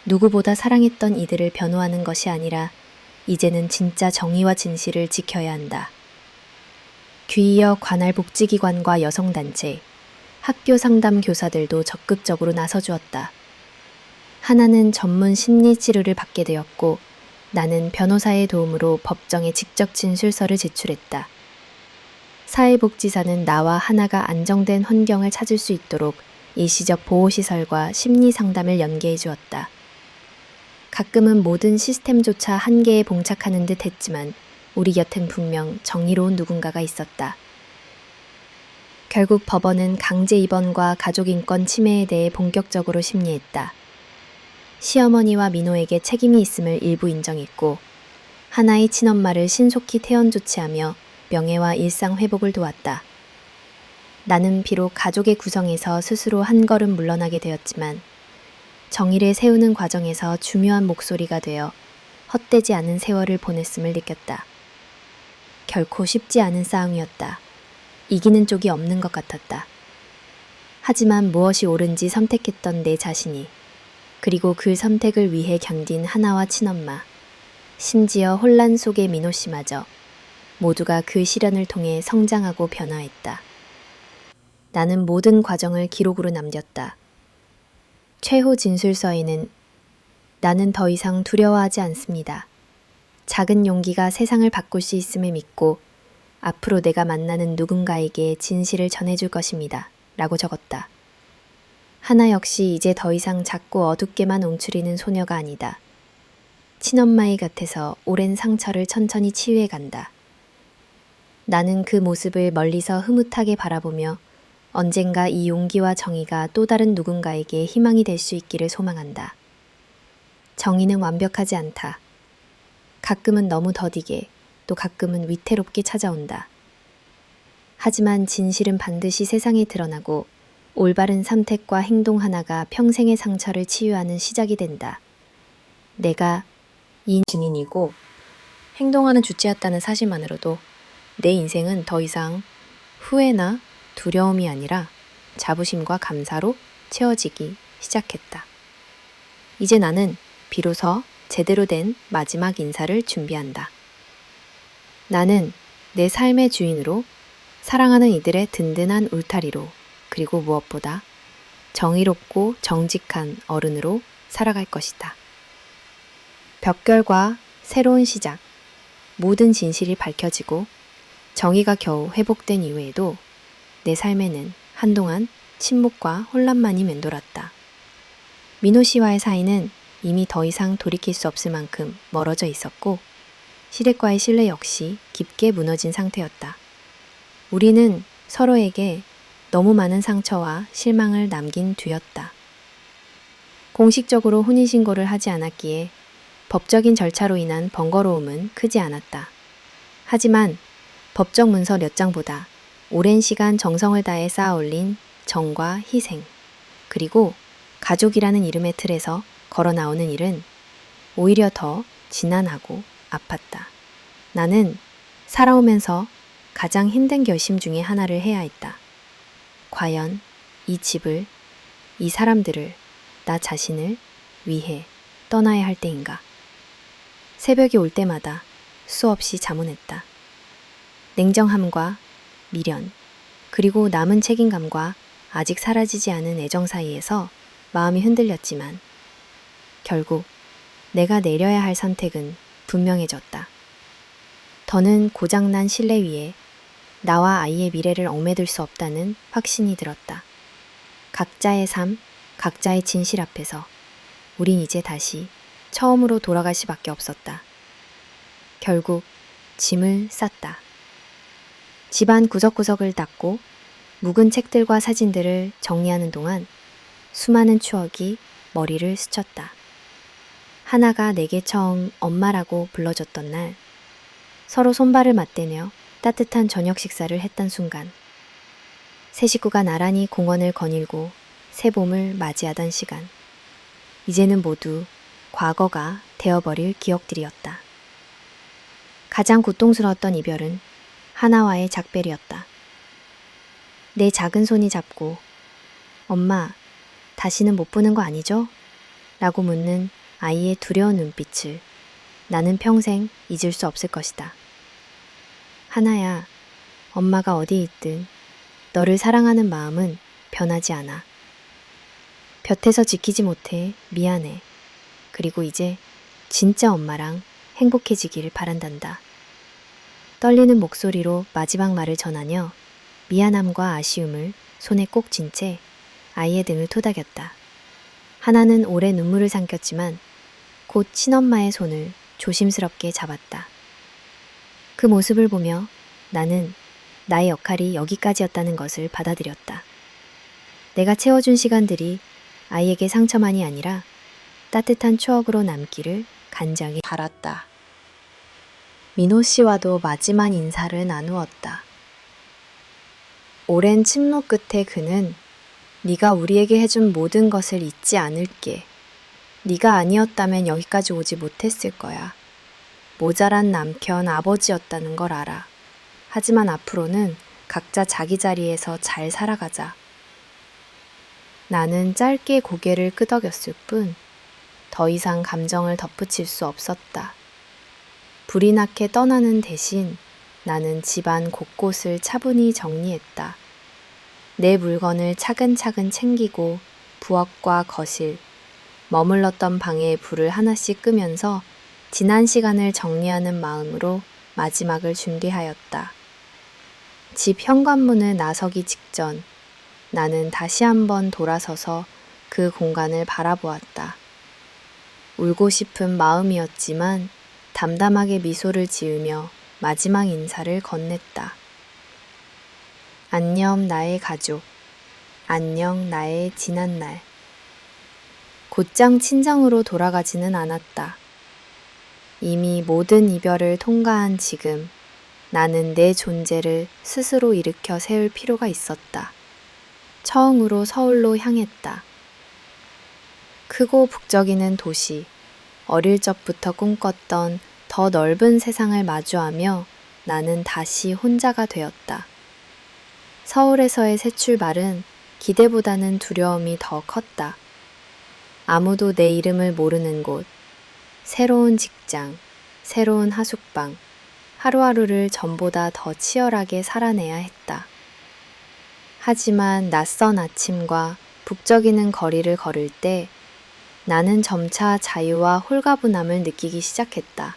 누구보다 사랑했던 이들을 변호하는 것이 아니라 이제는 진짜 정의와 진실을 지켜야 한다. 귀이어 관할 복지기관과 여성단체, 학교 상담 교사들도 적극적으로 나서주었다. 하나는 전문 심리 치료를 받게 되었고 나는 변호사의 도움으로 법정에 직접 진술서를 제출했다. 사회복지사는 나와 하나가 안정된 환경을 찾을 수 있도록 일시적 보호시설과 심리상담을 연계해 주었다. 가끔은 모든 시스템조차 한계에 봉착하는 듯 했지만 우리 곁엔 분명 정의로운 누군가가 있었다. 결국 법원은 강제 입원과 가족인권 침해에 대해 본격적으로 심리했다. 시어머니와 민호에게 책임이 있음을 일부 인정했고 하나의 친엄마를 신속히 퇴원 조치하며 명예와 일상 회복을 도왔다. 나는 비록 가족의 구성에서 스스로 한 걸음 물러나게 되었지만 정의를 세우는 과정에서 중요한 목소리가 되어 헛되지 않은 세월을 보냈음을 느꼈다. 결코 쉽지 않은 싸움이었다. 이기는 쪽이 없는 것 같았다. 하지만 무엇이 옳은지 선택했던 내 자신이, 그리고 그 선택을 위해 견딘 하나와 친엄마, 심지어 혼란 속의 민호 씨마저 모두가 그 시련을 통해 성장하고 변화했다. 나는 모든 과정을 기록으로 남겼다. 최후 진술서에는 나는 더 이상 두려워하지 않습니다. 작은 용기가 세상을 바꿀 수 있음을 믿고 앞으로 내가 만나는 누군가에게 진실을 전해줄 것입니다. 라고 적었다. 하나 역시 이제 더 이상 작고 어둡게만 움츠리는 소녀가 아니다. 친엄마의 곁에서 오랜 상처를 천천히 치유해 간다. 나는 그 모습을 멀리서 흐뭇하게 바라보며 언젠가 이 용기와 정의가 또 다른 누군가에게 희망이 될 수 있기를 소망한다. 정의는 완벽하지 않다. 가끔은 너무 더디게, 또 가끔은 위태롭게 찾아온다. 하지만 진실은 반드시 세상에 드러나고 올바른 선택과 행동 하나가 평생의 상처를 치유하는 시작이 된다. 내가 이 증인이고 행동하는 주체였다는 사실만으로도 내 인생은 더 이상 후회나 두려움이 아니라 자부심과 감사로 채워지기 시작했다. 이제 나는 비로소 제대로 된 마지막 인사를 준비한다. 나는 내 삶의 주인으로, 사랑하는 이들의 든든한 울타리로, 그리고 무엇보다 정의롭고 정직한 어른으로 살아갈 것이다. 벽결과 새로운 시작, 모든 진실이 밝혀지고 정의가 겨우 회복된 이후에도 내 삶에는 한동안 침묵과 혼란만이 맴돌았다. 민호 씨와의 사이는 이미 더 이상 돌이킬 수 없을 만큼 멀어져 있었고 시댁과의 신뢰 역시 깊게 무너진 상태였다. 우리는 서로에게 너무 많은 상처와 실망을 남긴 뒤였다. 공식적으로 혼인신고를 하지 않았기에 법적인 절차로 인한 번거로움은 크지 않았다. 하지만 법적 문서 몇 장보다 오랜 시간 정성을 다해 쌓아 올린 정과 희생, 그리고 가족이라는 이름의 틀에서 걸어 나오는 일은 오히려 더 지난하고 아팠다. 나는 살아오면서 가장 힘든 결심 중에 하나를 해야 했다. 과연 이 집을, 이 사람들을, 나 자신을 위해 떠나야 할 때인가? 새벽이 올 때마다 수없이 자문했다. 냉정함과 미련, 그리고 남은 책임감과 아직 사라지지 않은 애정 사이에서 마음이 흔들렸지만 결국 내가 내려야 할 선택은 분명해졌다. 더는 고장난 신뢰 위에 나와 아이의 미래를 얽매둘 수 없다는 확신이 들었다. 각자의 삶, 각자의 진실 앞에서 우린 이제 다시 처음으로 돌아갈 수밖에 없었다. 결국 짐을 쌌다. 집안 구석구석을 닦고 묵은 책들과 사진들을 정리하는 동안 수많은 추억이 머리를 스쳤다. 하나가 내게 처음 엄마라고 불러줬던 날, 서로 손발을 맞대며 따뜻한 저녁 식사를 했던 순간, 세 식구가 나란히 공원을 거닐고 새 봄을 맞이하던 시간, 이제는 모두 과거가 되어버릴 기억들이었다. 가장 고통스러웠던 이별은 하나와의 작별이었다. 내 작은 손이 잡고 엄마, 다시는 못 보는 거 아니죠? 라고 묻는 아이의 두려운 눈빛을 나는 평생 잊을 수 없을 것이다. 하나야, 엄마가 어디 있든 너를 사랑하는 마음은 변하지 않아. 곁에서 지키지 못해 미안해. 그리고 이제 진짜 엄마랑 행복해지기를 바란단다. 떨리는 목소리로 마지막 말을 전하며 미안함과 아쉬움을 손에 꼭 쥔 채 아이의 등을 토닥였다. 하나는 오래 눈물을 삼켰지만 곧 친엄마의 손을 조심스럽게 잡았다. 그 모습을 보며 나는 나의 역할이 여기까지였다는 것을 받아들였다. 내가 채워준 시간들이 아이에게 상처만이 아니라 따뜻한 추억으로 남기를 간절히 바랐다. 민호 씨와도 마지막 인사를 나누었다. 오랜 침묵 끝에 그는 네가 우리에게 해준 모든 것을 잊지 않을게. 네가 아니었다면 여기까지 오지 못했을 거야. 모자란 남편, 아버지였다는 걸 알아. 하지만 앞으로는 각자 자기 자리에서 잘 살아가자. 나는 짧게 고개를 끄덕였을 뿐 더 이상 감정을 덧붙일 수 없었다. 불이 나게 떠나는 대신 나는 집안 곳곳을 차분히 정리했다. 내 물건을 차근차근 챙기고 부엌과 거실, 머물렀던 방에 불을 하나씩 끄면서 지난 시간을 정리하는 마음으로 마지막을 준비하였다. 집 현관문을 나서기 직전 나는 다시 한번 돌아서서 그 공간을 바라보았다. 울고 싶은 마음이었지만 담담하게 미소를 지으며 마지막 인사를 건넸다. 안녕 나의 가족, 안녕 나의 지난 날. 곧장 친정으로 돌아가지는 않았다. 이미 모든 이별을 통과한 지금 나는 내 존재를 스스로 일으켜 세울 필요가 있었다. 처음으로 서울로 향했다. 크고 북적이는 도시, 어릴 적부터 꿈꿨던 더 넓은 세상을 마주하며 나는 다시 혼자가 되었다. 서울에서의 새 출발은 기대보다는 두려움이 더 컸다. 아무도 내 이름을 모르는 곳, 새로운 직장, 새로운 하숙방, 하루하루를 전보다 더 치열하게 살아내야 했다. 하지만 낯선 아침과 북적이는 거리를 걸을 때 나는 점차 자유와 홀가분함을 느끼기 시작했다.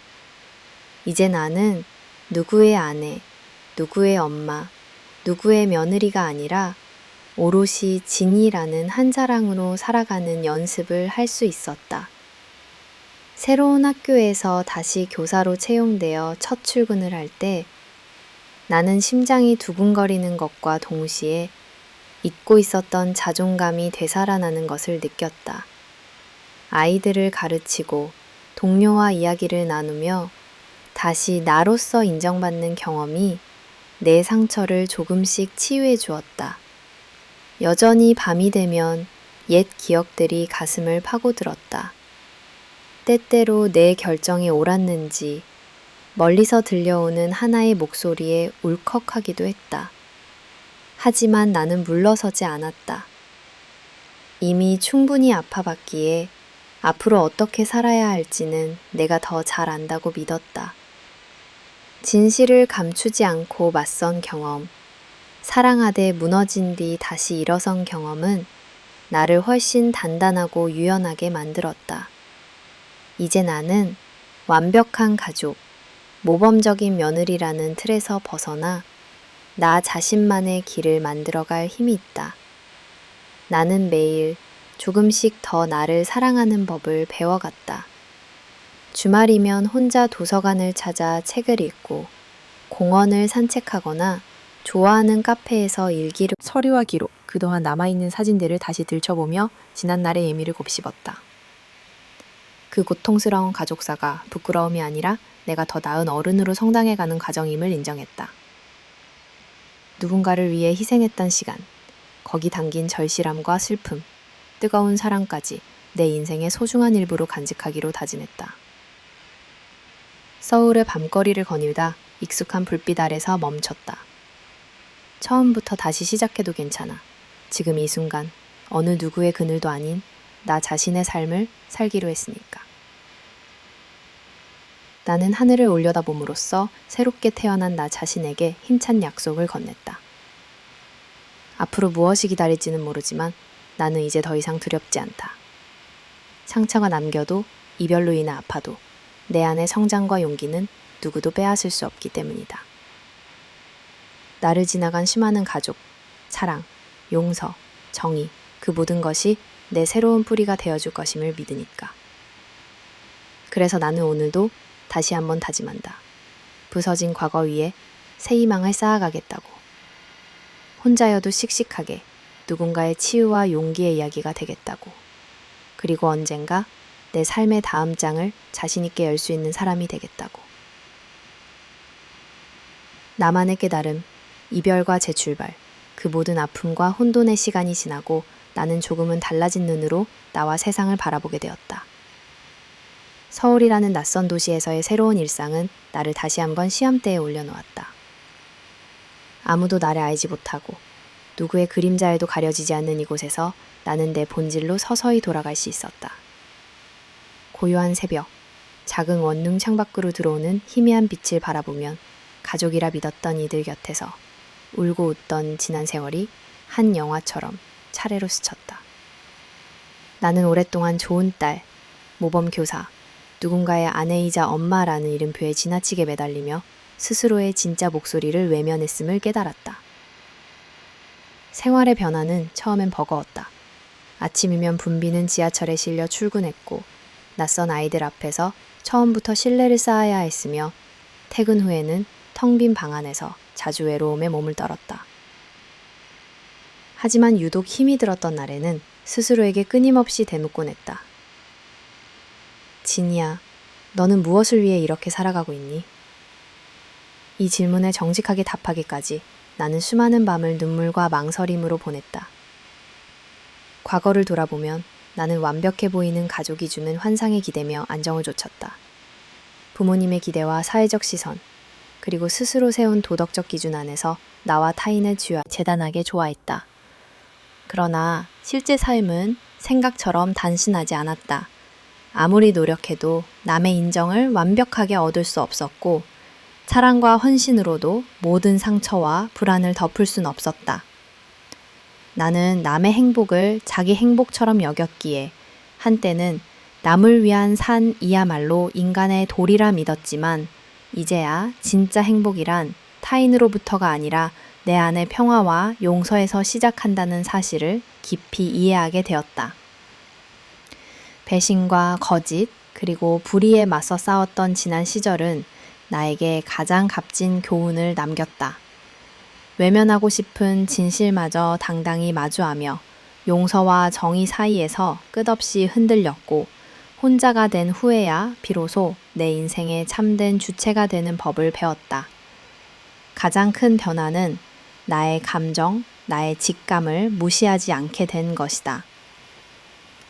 이제 나는 누구의 아내, 누구의 엄마, 누구의 며느리가 아니라 오롯이 진이라는 한 사람으로 살아가는 연습을 할 수 있었다. 새로운 학교에서 다시 교사로 채용되어 첫 출근을 할 때 나는 심장이 두근거리는 것과 동시에 잊고 있었던 자존감이 되살아나는 것을 느꼈다. 아이들을 가르치고 동료와 이야기를 나누며 다시 나로서 인정받는 경험이 내 상처를 조금씩 치유해 주었다. 여전히 밤이 되면 옛 기억들이 가슴을 파고들었다. 때때로 내 결정이 옳았는지 멀리서 들려오는 하나의 목소리에 울컥하기도 했다. 하지만 나는 물러서지 않았다. 이미 충분히 아파봤기에 앞으로 어떻게 살아야 할지는 내가 더 잘 안다고 믿었다. 진실을 감추지 않고 맞선 경험, 사랑하되 무너진 뒤 다시 일어선 경험은 나를 훨씬 단단하고 유연하게 만들었다. 이제 나는 완벽한 가족, 모범적인 며느리라는 틀에서 벗어나 나 자신만의 길을 만들어갈 힘이 있다. 나는 매일 조금씩 더 나를 사랑하는 법을 배워갔다. 주말이면 혼자 도서관을 찾아 책을 읽고 공원을 산책하거나 좋아하는 카페에서 일기를 서류와 기록, 그동안 남아있는 사진들을 다시 들춰보며 지난날의 의미를 곱씹었다. 그 고통스러운 가족사가 부끄러움이 아니라 내가 더 나은 어른으로 성장해가는 과정임을 인정했다. 누군가를 위해 희생했던 시간, 거기 담긴 절실함과 슬픔, 뜨거운 사랑까지 내 인생의 소중한 일부로 간직하기로 다짐했다. 서울의 밤거리를 거닐다 익숙한 불빛 아래서 멈췄다. 처음부터 다시 시작해도 괜찮아. 지금 이 순간 어느 누구의 그늘도 아닌 나 자신의 삶을 살기로 했으니까. 나는 하늘을 올려다봄으로써 새롭게 태어난 나 자신에게 힘찬 약속을 건넸다. 앞으로 무엇이 기다릴지는 모르지만 나는 이제 더 이상 두렵지 않다. 상처가 남겨도 이별로 인해 아파도 내 안의 성장과 용기는 누구도 빼앗을 수 없기 때문이다. 나를 지나간 수많은 가족, 사랑, 용서, 정의, 그 모든 것이 내 새로운 뿌리가 되어줄 것임을 믿으니까. 그래서 나는 오늘도 다시 한번 다짐한다. 부서진 과거 위에 새 희망을 쌓아가겠다고. 혼자여도 씩씩하게 누군가의 치유와 용기의 이야기가 되겠다고. 그리고 언젠가 내 삶의 다음 장을 자신 있게 열 수 있는 사람이 되겠다고. 나만의 깨달음, 이별과 재출발, 그 모든 아픔과 혼돈의 시간이 지나고 나는 조금은 달라진 눈으로 나와 세상을 바라보게 되었다. 서울이라는 낯선 도시에서의 새로운 일상은 나를 다시 한번 시험대에 올려놓았다. 아무도 나를 알지 못하고 누구의 그림자에도 가려지지 않는 이곳에서 나는 내 본질로 서서히 돌아갈 수 있었다. 고요한 새벽, 작은 원룸 창밖으로 들어오는 희미한 빛을 바라보면 가족이라 믿었던 이들 곁에서 울고 웃던 지난 세월이 한 영화처럼 차례로 스쳤다. 나는 오랫동안 좋은 딸, 모범 교사, 누군가의 아내이자 엄마라는 이름표에 지나치게 매달리며 스스로의 진짜 목소리를 외면했음을 깨달았다. 생활의 변화는 처음엔 버거웠다. 아침이면 붐비는 지하철에 실려 출근했고 낯선 아이들 앞에서 처음부터 신뢰를 쌓아야 했으며 퇴근 후에는 텅 빈 방 안에서 자주 외로움에 몸을 떨었다. 하지만 유독 힘이 들었던 날에는 스스로에게 끊임없이 대묻곤 했다. 진이야, 너는 무엇을 위해 이렇게 살아가고 있니? 이 질문에 정직하게 답하기까지 나는 수많은 밤을 눈물과 망설임으로 보냈다. 과거를 돌아보면 나는 완벽해 보이는 가족이 주는 환상에 기대며 안정을 좇았다. 부모님의 기대와 사회적 시선, 그리고 스스로 세운 도덕적 기준 안에서 나와 타인을 재단하게 좋아했다. 그러나 실제 삶은 생각처럼 단순하지 않았다. 아무리 노력해도 남의 인정을 완벽하게 얻을 수 없었고 사랑과 헌신으로도 모든 상처와 불안을 덮을 순 없었다. 나는 남의 행복을 자기 행복처럼 여겼기에 한때는 남을 위한 산이야말로 인간의 도리라 믿었지만 이제야 진짜 행복이란 타인으로부터가 아니라 내 안의 평화와 용서에서 시작한다는 사실을 깊이 이해하게 되었다. 배신과 거짓, 그리고 불의에 맞서 싸웠던 지난 시절은 나에게 가장 값진 교훈을 남겼다. 외면하고 싶은 진실마저 당당히 마주하며 용서와 정의 사이에서 끝없이 흔들렸고 혼자가 된 후에야 비로소 내 인생의 참된 주체가 되는 법을 배웠다. 가장 큰 변화는 나의 감정, 나의 직감을 무시하지 않게 된 것이다.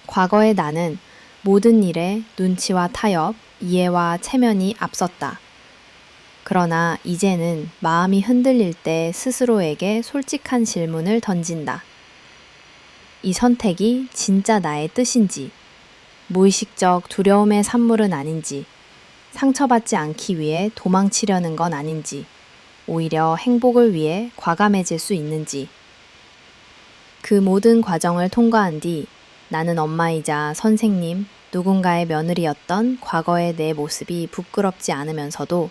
과거의 나는 모든 일에 눈치와 타협, 이해와 체면이 앞섰다. 그러나 이제는 마음이 흔들릴 때 스스로에게 솔직한 질문을 던진다. 이 선택이 진짜 나의 뜻인지, 무의식적 두려움의 산물은 아닌지, 상처받지 않기 위해 도망치려는 건 아닌지, 오히려 행복을 위해 과감해질 수 있는지. 그 모든 과정을 통과한 뒤 나는 엄마이자 선생님, 누군가의 며느리였던 과거의 내 모습이 부끄럽지 않으면서도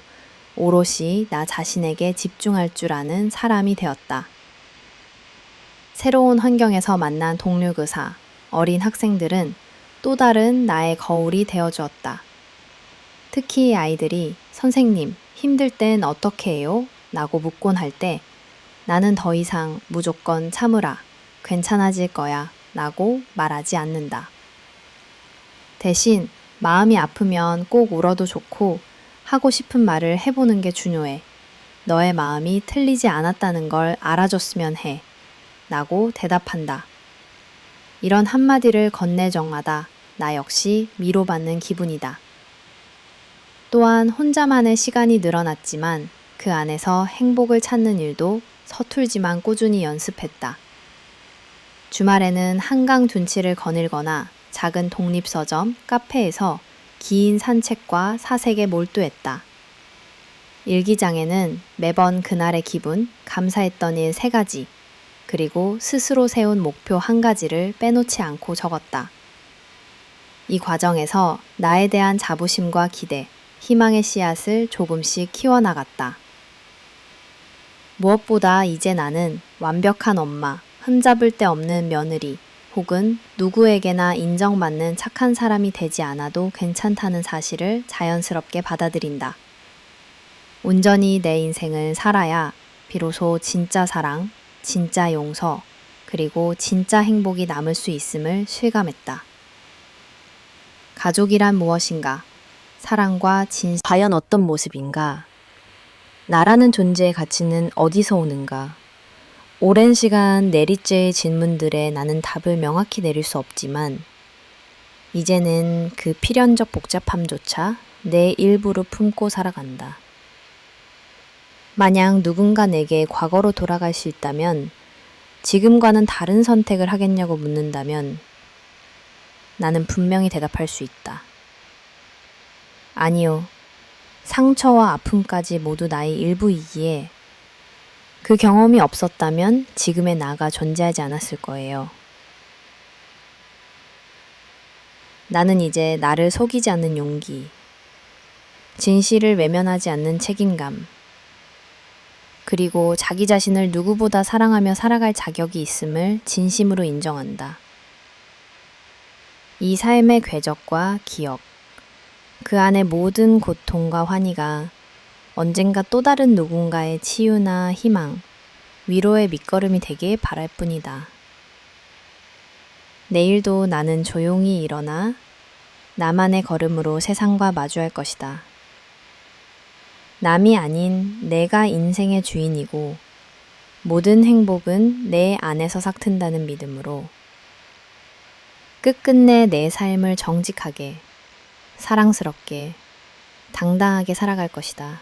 오롯이 나 자신에게 집중할 줄 아는 사람이 되었다. 새로운 환경에서 만난 동료 교사, 어린 학생들은 또 다른 나의 거울이 되어주었다. 특히 아이들이 선생님, 힘들 땐 어떻게 해요? 라고 묻곤 할 때 나는 더 이상 무조건 참으라, 괜찮아질 거야 라고 말하지 않는다. 대신 마음이 아프면 꼭 울어도 좋고 하고 싶은 말을 해보는 게 중요해. 너의 마음이 틀리지 않았다는 걸 알아줬으면 해. 라고 대답한다. 이런 한마디를 건네정마다 나 역시 위로받는 기분이다. 또한 혼자만의 시간이 늘어났지만 그 안에서 행복을 찾는 일도 서툴지만 꾸준히 연습했다. 주말에는 한강 둔치를 거닐거나 작은 독립서점, 카페에서 긴 산책과 사색에 몰두했다. 일기장에는 매번 그날의 기분, 감사했던 일 3가지, 그리고 스스로 세운 목표 1가지를 빼놓지 않고 적었다. 이 과정에서 나에 대한 자부심과 기대, 희망의 씨앗을 조금씩 키워나갔다. 무엇보다 이제 나는 완벽한 엄마, 흠잡을 데 없는 며느리, 혹은 누구에게나 인정받는 착한 사람이 되지 않아도 괜찮다는 사실을 자연스럽게 받아들인다. 온전히 내 인생을 살아야 비로소 진짜 사랑, 진짜 용서, 그리고 진짜 행복이 남을 수 있음을 실감했다. 가족이란 무엇인가? 사랑과 진실, 과연 어떤 모습인가? 나라는 존재의 가치는 어디서 오는가? 오랜 시간 내리쬐의 질문들에 나는 답을 명확히 내릴 수 없지만 이제는 그 필연적 복잡함조차 내 일부로 품고 살아간다. 만약 누군가 내게 과거로 돌아갈 수 있다면 지금과는 다른 선택을 하겠냐고 묻는다면 나는 분명히 대답할 수 있다. 아니요. 상처와 아픔까지 모두 나의 일부이기에 그 경험이 없었다면 지금의 나가 존재하지 않았을 거예요. 나는 이제 나를 속이지 않는 용기, 진실을 외면하지 않는 책임감, 그리고 자기 자신을 누구보다 사랑하며 살아갈 자격이 있음을 진심으로 인정한다. 이 삶의 궤적과 기억, 그 안의 모든 고통과 환희가 언젠가 또 다른 누군가의 치유나 희망, 위로의 밑거름이 되길 바랄 뿐이다. 내일도 나는 조용히 일어나 나만의 걸음으로 세상과 마주할 것이다. 남이 아닌 내가 인생의 주인이고 모든 행복은 내 안에서 삭튼다는 믿음으로 끝끝내 내 삶을 정직하게, 사랑스럽게, 당당하게 살아갈 것이다.